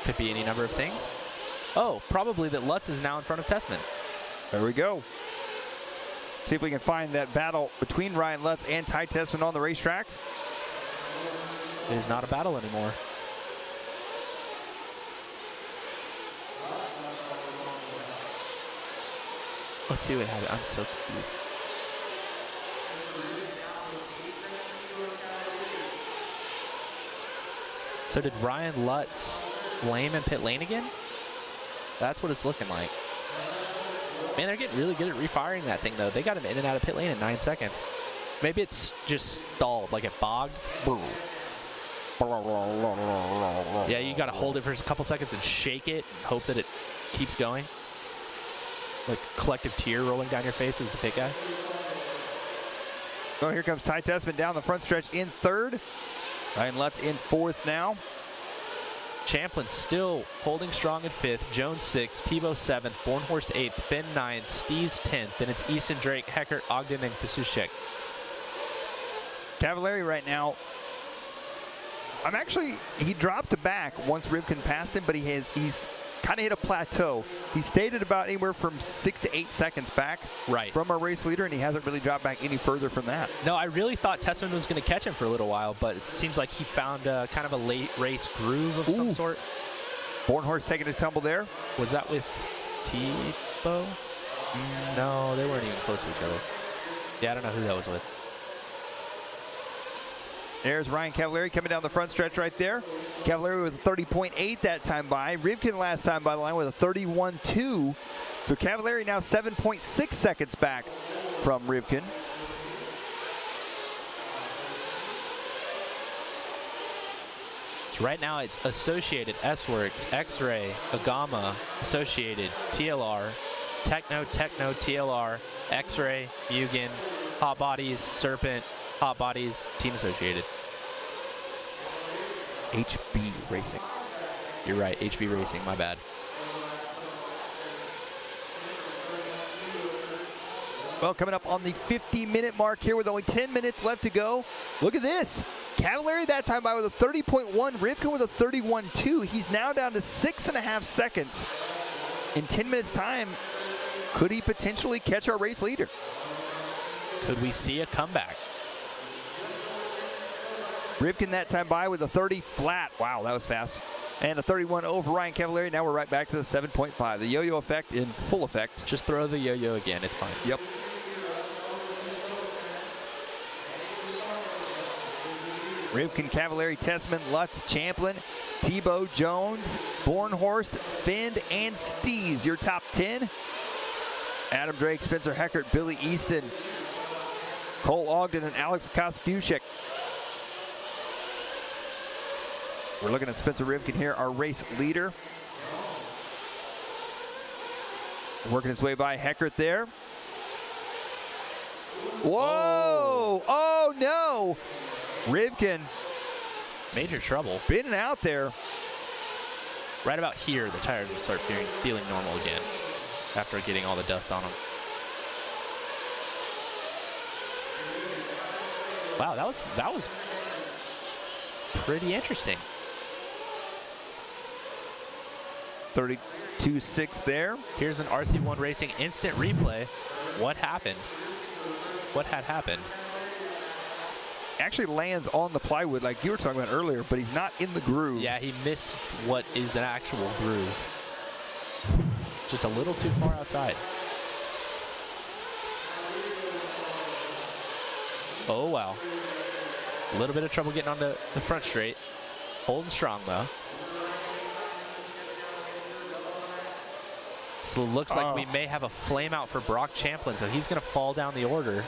Could be any number of things. Oh, probably that Lutz is now in front of Tessmann. There we go. See if we can find that battle between Ryan Lutz and Ty Tessmann on the racetrack. It is not a battle anymore. Let's see what happens. I'm so confused. So did Ryan Lutz blame in pit lane again? That's what it's looking like. Man, they're getting really good at refiring that thing, though. They got him in and out of pit lane in 9 seconds. Maybe it's just stalled, like it bogged. Yeah, you got to hold it for a couple seconds and shake it, hope that it keeps going. Like collective tear rolling down your face as the pit guy. Oh, here comes Ty Tessmann down the front stretch in third. Ryan Lutz in fourth now. Champlin still holding strong in fifth. Jones 6th, Tebo 7th, Bornhorst 8th, Phend 9th, Stees 10th. Then it's Easton, Drake, Heckert, Ogden, and Kosciuszek. Cavallari right now. He dropped to back once Ripkin passed him, but he's kind of hit a plateau. He stayed at about anywhere from 6 to 8 seconds back from our race leader, and he hasn't really dropped back any further from that. No, I really thought Tessmann was going to catch him for a little while, but it seems like he found kind of a late race groove of some sort. Bornhorst taking a tumble there. Was that with Tebo? No, they weren't even close to each other. Yeah, I don't know who that was with. There's Ryan Cavalieri coming down the front stretch right there. Cavalieri with a 30.8 that time by. Rivkin last time by the line with a 31.2. So Cavalieri now 7.6 seconds back from Rivkin. So right now it's Associated, S-Works, X-Ray, Agama, Associated, TLR, Techno, TLR, X-Ray, Mugen, Hot Bodies, Serpent, Hot Bodies, Team Associated. HB Racing. You're right, HB Racing, my bad. Well, coming up on the 50-minute mark here with only 10 minutes left to go. Look at this. Cavalieri that time by with a 30.1, Rivkin with a 31.2. He's now down to 6.5 seconds. In 10 minutes time, could he potentially catch our race leader? Could we see a comeback? Ripkin that time by with a 30 flat. Wow, that was fast. And a 31 over Ryan Cavalieri. Now we're right back to the 7.5. The yo-yo effect in full effect. Just throw the yo-yo again. It's fine. Yep. Rivkin, Cavalieri, Tessmann, Lutz, Champlin, Tebo, Jones, Bornhorst, Phend, and Stees. Your top 10. Adam Drake, Spencer Heckert, Billy Easton, Cole Ogden, and Alex Kosciuszek. We're looking at Spencer Rivkin here, our race leader. Working his way by Heckert there. Whoa! Oh no! Rivkin. Major trouble. Spinning out there. Right about here, the tires will start feeling normal again after getting all the dust on them. Wow, that was pretty interesting. 32.6 there. Here's an RC1 Racing instant replay. What happened? What had happened? Actually lands on the plywood like you were talking about earlier, but he's not in the groove. Yeah, he missed what is an actual groove. Just a little too far outside. Oh, wow. A little bit of trouble getting on the front straight. Holding strong, though. So it looks like we may have a flame out for Broc Champlin, so he's going to fall down the order.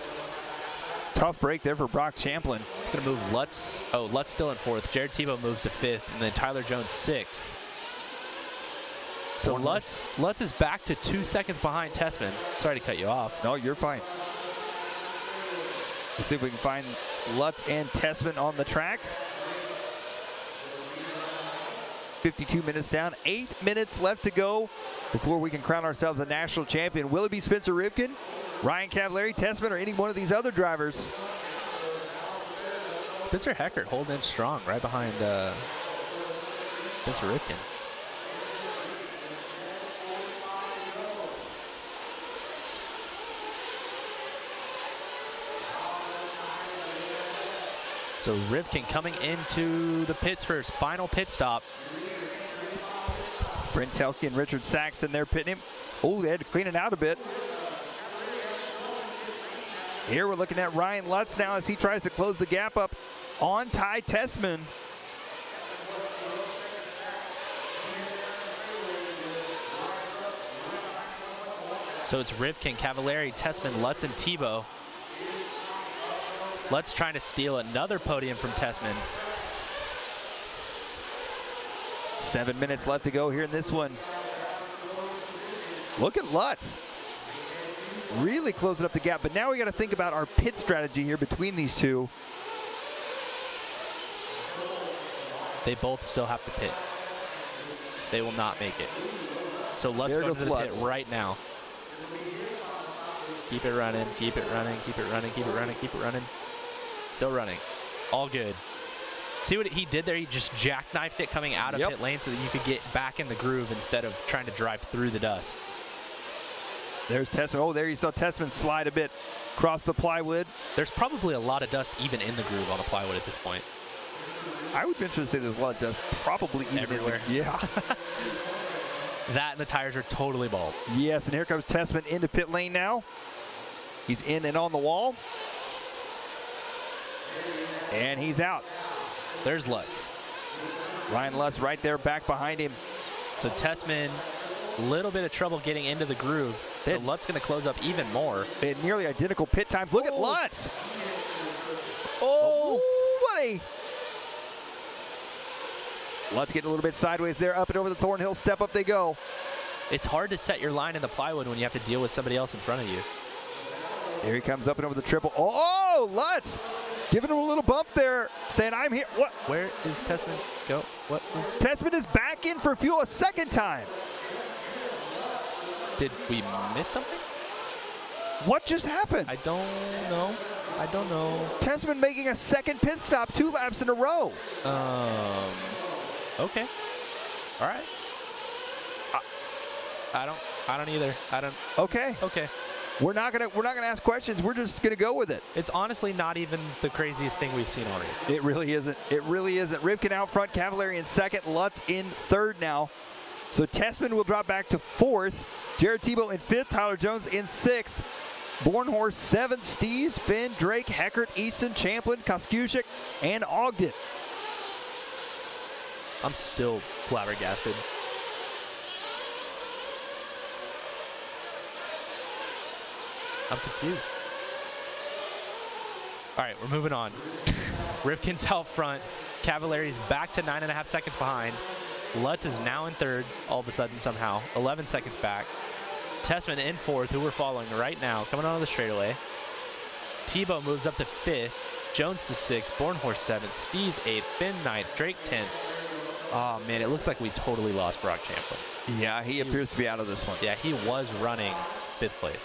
Tough break there for Broc Champlin. It's going to move Lutz. Oh, Lutz still in 4th. Jared Tebo moves to 5th, and then Tyler Jones 6th. So Lutz is back to 2 seconds behind Tessmann. Sorry to cut you off. No, you're fine. Let's see if we can find Lutz and Tessmann on the track. 52 minutes down, 8 minutes left to go before we can crown ourselves a national champion. Will it be Spencer Rivkin, Ryan Cavalieri, Tessmann, or any one of these other drivers? Spencer Heckert holding in strong right behind Spencer Ripkin. So Rivkin coming into the pits for his final pit stop. Brent Telke and Richard Saxton there pitting him. Oh, they had to clean it out a bit. Here we're looking at Ryan Lutz now as he tries to close the gap up on Ty Tessmann. So it's Rivkin, Cavalieri, Tessmann, Lutz, and Tebo. Lutz trying to steal another podium from Tessmann. 7 minutes left to go here in this one. Look at Lutz. Really closing up the gap, but now we got to think about our pit strategy here between these two. They both still have to pit. They will not make it. So let's go to the pit right now. Keep it running, keep it running, keep it running, keep it running, keep it running. Still running. All good. See what he did there? He just jackknifed it coming out of pit lane so that you could get back in the groove instead of trying to drive through the dust. There's Tessmann. Oh, there you saw Tessmann slide a bit across the plywood. There's probably a lot of dust even in the groove on the plywood at this point. I would venture to say there's a lot of dust probably even everywhere. Yeah. That and the tires are totally bald. Yes, and here comes Tessmann into pit lane now. He's in and on the wall. And he's out. There's Lutz. Ryan Lutz right there back behind him. So Tessmann, a little bit of trouble getting into the groove. So Lutz going to close up even more. They had nearly identical pit times. Look at Lutz. Oh, buddy. Lutz getting a little bit sideways there, up and over the Thornhill. Step up they go. It's hard to set your line in the plywood when you have to deal with somebody else in front of you. Here he comes up and over the triple. Oh, Lutz giving him a little bump there, saying, I'm here. What? Where is Tessmann? Go. What is? Tessmann is back in for fuel a second time. Did we miss something? What just happened? I don't know. I don't know. Tessmann making a second pit stop 2 laps in a row. Okay. All right. I don't either. I don't. Okay. Okay. we're not gonna ask questions. We're just gonna go with it. It's honestly not even the craziest thing we've seen already. It really isn't. It really isn't. Ripkin out front, Cavalieri in second, Lutz in third now. So Tessmann will drop back to fourth. Jared Tebo in fifth, Tyler Jones in sixth. Bornhorst seventh, Stees, Phend, Drake, Heckert, Easton, Champlin, Kosciuszek, and Ogden. I'm still flabbergasted. I'm confused. All right, we're moving on. Ripkin's out front. Cavallari's back to 9.5 seconds behind. Lutz is now in third, all of a sudden somehow. 11 seconds back. Tessmann in fourth, who we're following right now, coming onto the straightaway. Tebo moves up to fifth. Jones to sixth. Bornhorst seventh. Stees eighth. Phend ninth. Drake 10th. Oh, man, it looks like we totally lost Broc Champlin. Yeah, he appears to be out of this one. Yeah, he was running fifth place.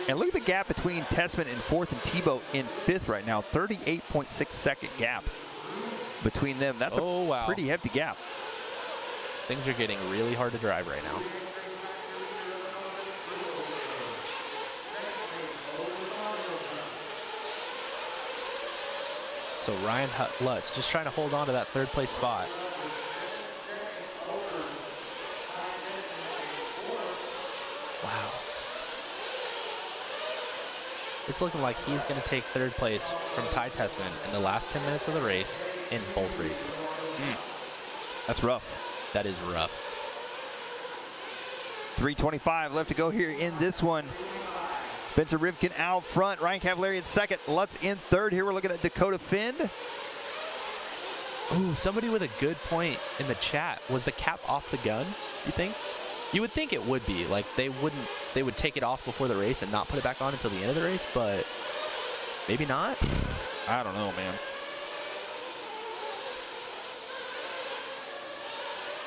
And look at the gap between Tessmann in fourth and Tebo in fifth right now. 38.6 second gap between them. That's a pretty hefty gap. Things are getting really hard to drive right now. So Ryan Lutz just trying to hold on to that third place spot. Wow. It's looking like he's going to take third place from Ty Tessmann in the last 10 minutes of the race in both races. That's rough. That is rough. 3:25 left to go here in this one. Spencer Rivkin out front. Ryan Cavallari in second. Lutz in third. Here we're looking at Dakotah Phend. Ooh, somebody with a good point in the chat. Was the cap off the gun, you think? You would think it would be. Like, they would take it off before the race and not put it back on until the end of the race, but maybe not? I don't know, man.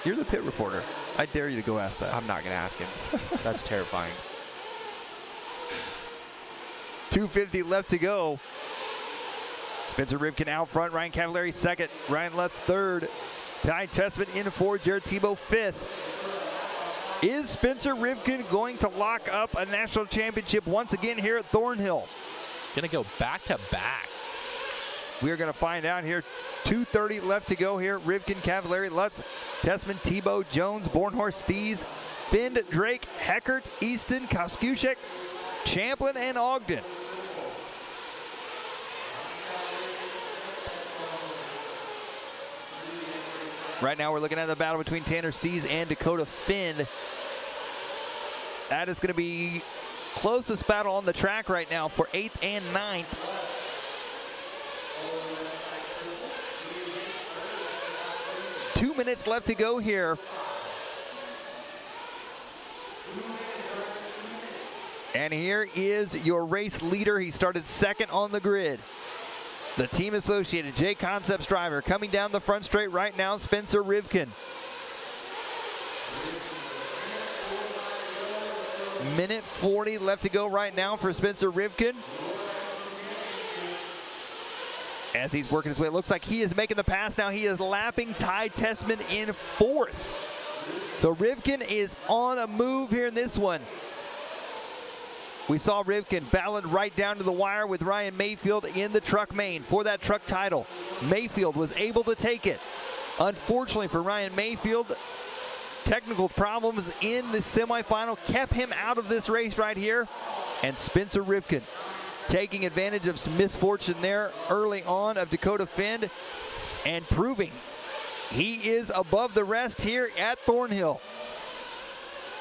You're the pit reporter. I dare you to go ask that. I'm not going to ask him. That's terrifying. 2:50 left to go. Spencer Ripkin out front. Ryan Cavallari second. Ryan Lutz third. Ty Tessmann in fourth. Jared Tebo fifth. Is Spencer Ripkin going to lock up a national championship once again here at Thornhill? Going to go back to back. We are going to find out here. 2:30 left to go here. Rivkin, Cavallari, Lutz, Tessmann, Tebo, Jones, Bornhorst, Stees, Phend, Drake, Heckert, Easton, Kosciuszek, Champlin, and Ogden. Right now we're looking at the battle between Tanner Stees and Dakotah Phend. That is going to be closest battle on the track right now for 8th and 9th. Two minutes left to go here. And here is your race leader. He started second on the grid. The Team Associated J Concepts driver coming down the front straight right now, Spencer Rivkin. Minute 40 left to go right now for Spencer Rivkin. As he's working his way, it looks like he is making the pass now. He is lapping Ty Tessmann in fourth. So Rivkin is on a move here in this one. We saw Rivkin battling right down to the wire with Ryan Mayfield in the truck main for that truck title. Mayfield was able to take it. Unfortunately for Ryan Mayfield, technical problems in the semifinal kept him out of this race right here. And Spencer Rivkin taking advantage of some misfortune there early on of Dakotah Phend and proving he is above the rest here at Thornhill.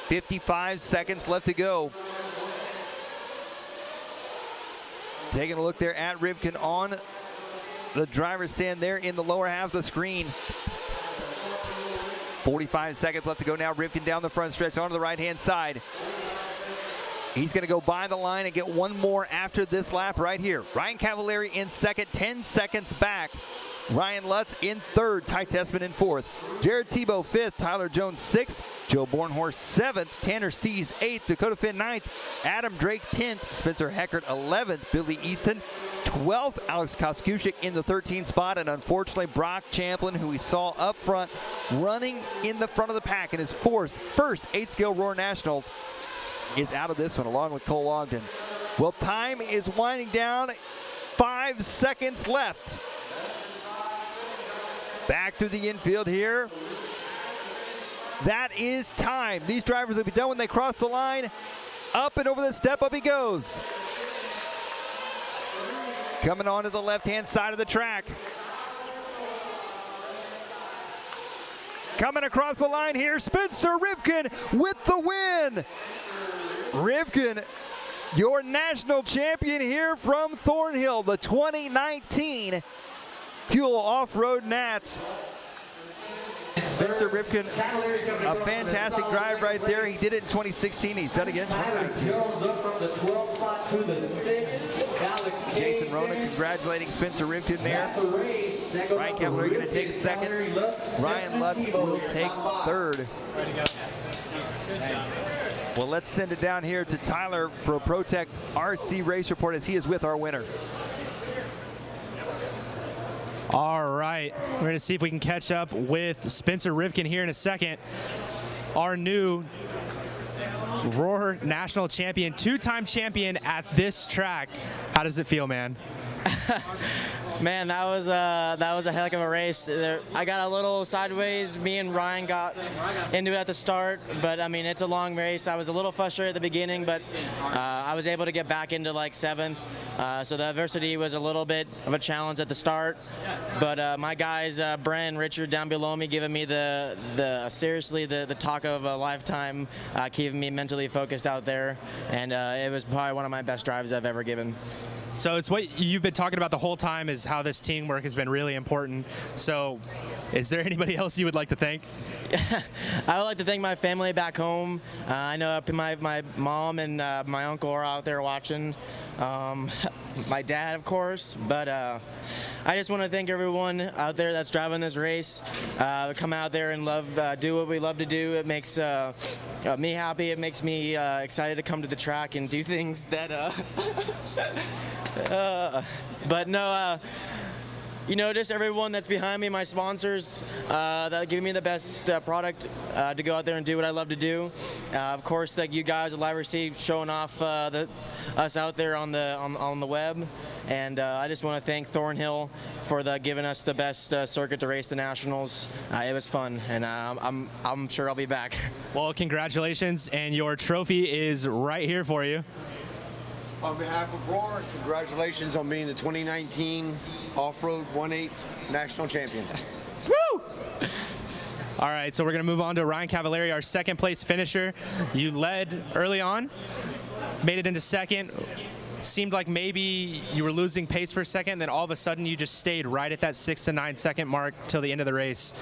55 seconds left to go. Taking a look there at Rivkin on the driver's stand there in the lower half of the screen. 45 seconds left to go now. Rivkin down the front stretch onto the right-hand side. He's going to go by the line and get one more after this lap right here. Ryan Cavallari in second, 10 seconds back. Ryan Lutz in third, Ty Tessmann in fourth. Jared Tebo fifth, Tyler Jones sixth, Joe Bornhorst seventh, Tanner Stees eighth, Dakotah Phend ninth, Adam Drake 10th, Spencer Heckert 11th, Billy Easton 12th, Alex Kosciuszek in the 13th spot, and unfortunately Broc Champlin, who we saw up front, running in the front of the pack in his first 8-scale Roar Nationals, is out of this one along with Cole Ogden. Well, time is winding down. 5 seconds left. Back through the infield here. That is time. These drivers will be done when they cross the line. Up and over the step, up he goes. Coming on to the left-hand side of the track. Coming across the line here, Spencer Ripkin with the win. Ripkin, your national champion here from Thornhill, the 2019 Fuel Off-Road Nats. Spencer Ripkin, a fantastic drive right there. He did it in 2016. He's done it again in 2019. Jason Ronan congratulating Spencer Ripkin there. Ryan Cavallari going to take second. Ryan Lutz will take third. Well, let's send it down here to Tyler for a ProTech RC race report as he is with our winner. All right, we're going to see if we can catch up with Spencer Ripkin here in a second. Our new Roar national champion, 2-time champion at this track. How does it feel, man? Man, that was a heck of a race. I got a little sideways. Me and Ryan got into it at the start, but I mean, it's a long race. I was a little frustrated at the beginning, but I was able to get back into like 7th. So the adversity was a little bit of a challenge at the start, but my guys, Brent and Richard down below me, giving me seriously the talk of a lifetime, keeping me mentally focused out there, and it was probably one of my best drives I've ever given. So it's what you've been talking about the whole time, is how this teamwork has been really important. So is there anybody else you would like to thank? I would like to thank my family back home. I know my mom and my uncle are out there watching. My dad, of course. But I just want to thank everyone out there that's driving this race. Come out there and do what we love to do. It makes me happy. It makes me excited to come to the track and do things that but no, you know, just everyone that's behind me, my sponsors, that give me the best product to go out there and do what I love to do. Of course, like you guys at LiveRC showing off us out there on the web, and I just want to thank Thornhill for giving us the best circuit to race the nationals. It was fun, and I'm sure I'll be back. Well, congratulations, and your trophy is right here for you. On behalf of Roar, congratulations on being the 2019 Off-Road 1/8 National Champion. Woo! All right, so we're going to move on to Ryan Cavalieri, our second place finisher. You led early on, made it into second. It seemed like maybe you were losing pace for a second, then all of a sudden you just stayed right at that 6 to 9 second mark till the end of the race.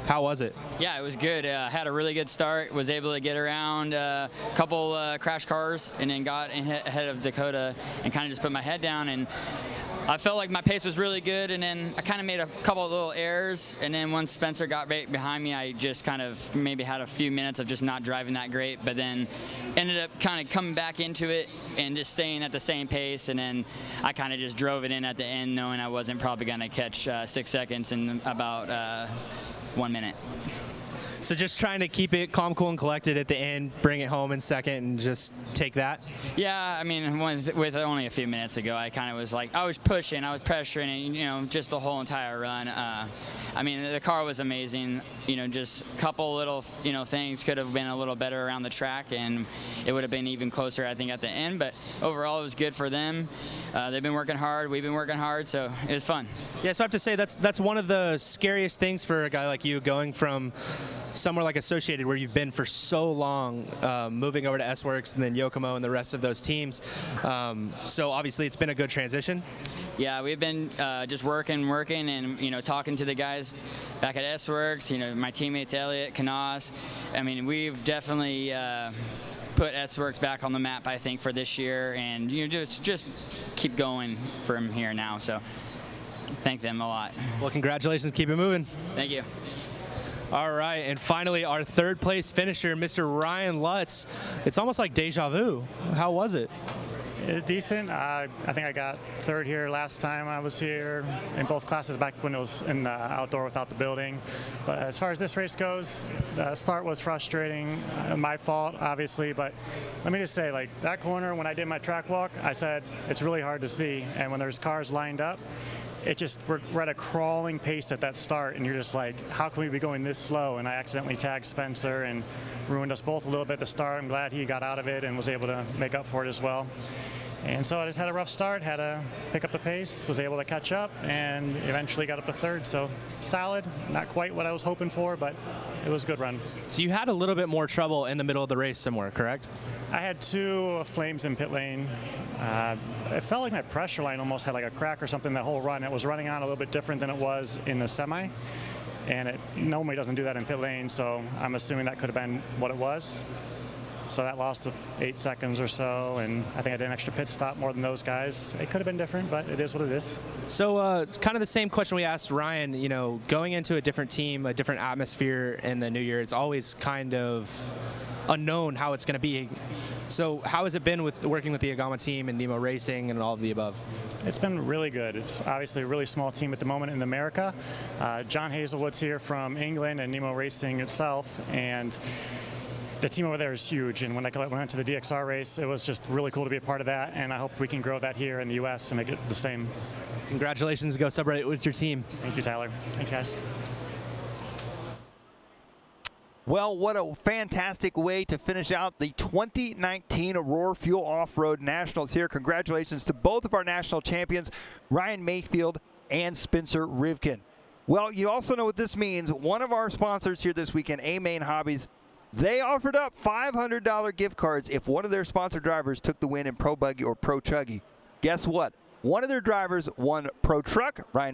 How was it? Yeah, it was good. Had a really good start. Was able to get around a couple crash cars, and then got ahead of Dakotah and kind of just put my head down. And I felt like my pace was really good, and then I kind of made a couple of little errors. And then once Spencer got right behind me, I just kind of maybe had a few minutes of just not driving that great, but then ended up kind of coming back into it and just staying at the same pace. And then I kind of just drove it in at the end, knowing I wasn't probably going to catch 6 seconds in about 1 minute. So just trying to keep it calm, cool, and collected at the end, bring it home in second, and just take that? Yeah, I mean, with only a few minutes ago, I kind of was like, I was pushing, I was pressuring, and, you know, just the whole entire run. I mean, the car was amazing. You know, just a couple little, you know, things could have been a little better around the track, and it would have been even closer, I think, at the end. But overall, it was good for them. They've been working hard. We've been working hard, so it was fun. Yeah, so I have to say that's one of the scariest things for a guy like you, going from somewhere like Associated, where you've been for so long, moving over to S-Works and then Yokomo and the rest of those teams. So obviously it's been a good transition. Yeah, we've been just working, and, you know, talking to the guys back at S-Works, you know, my teammates Elliot, Canas. I mean, we've definitely put S-Works back on the map, I think, for this year, and, you know, just keep going from here now. So thank them a lot. Well, congratulations. Keep it moving. Thank you. All right, and finally, our third place finisher, Mr. Ryan Lutz. It's almost like deja vu. How was it? Decent. I think I got third here last time I was here in both classes back when it was in the outdoor without the building. But as far as this race goes, the start was frustrating. My fault, obviously, but let me just say, like, that corner, when I did my track walk, I said it's really hard to see. And when there's cars lined up, we're at a crawling pace at that start, and you're just like, how can we be going this slow? And I accidentally tagged Spencer and ruined us both a little bit at the start. I'm glad he got out of it and was able to make up for it as well. And so I just had a rough start, had to pick up the pace, was able to catch up, and eventually got up to third. So solid, not quite what I was hoping for, but it was a good run. So you had a little bit more trouble in the middle of the race somewhere, correct? I had 2 flames in pit lane. It felt like my pressure line almost had like a crack or something the whole run. It was running on a little bit different than it was in the semi. And it normally doesn't do that in pit lane, so I'm assuming that could have been what it was. So that lost 8 seconds or so, and I think I did an extra pit stop more than those guys. It could have been different, but it is what it is. So kind of the same question we asked Ryan, you know, going into a different team, a different atmosphere in the new year, it's always kind of unknown how it's going to be. So how has it been with working with the Agama team and Nemo Racing and all of the above? It's been really good. It's obviously a really small team at the moment in America. John Hazelwood's here from England and Nemo Racing itself, and the team over there is huge. And when I went to the DXR race, it was just really cool to be a part of that, and I hope we can grow that here in the U.S. and make it the same. Congratulations. Go celebrate with your team. Thank you, Tyler. Thanks, guys. Well, what a fantastic way to finish out the 2019 Aurora Fuel Off-Road Nationals here. Congratulations to both of our national champions, Ryan Mayfield and Spencer Rivkin. Well, you also know what this means. One of our sponsors here this weekend, A-Main Hobbies, they offered up $500 gift cards if one of their sponsor drivers took the win in Pro Buggy or Pro Chuggy. Guess what? One of their drivers won Pro Truck, Ryan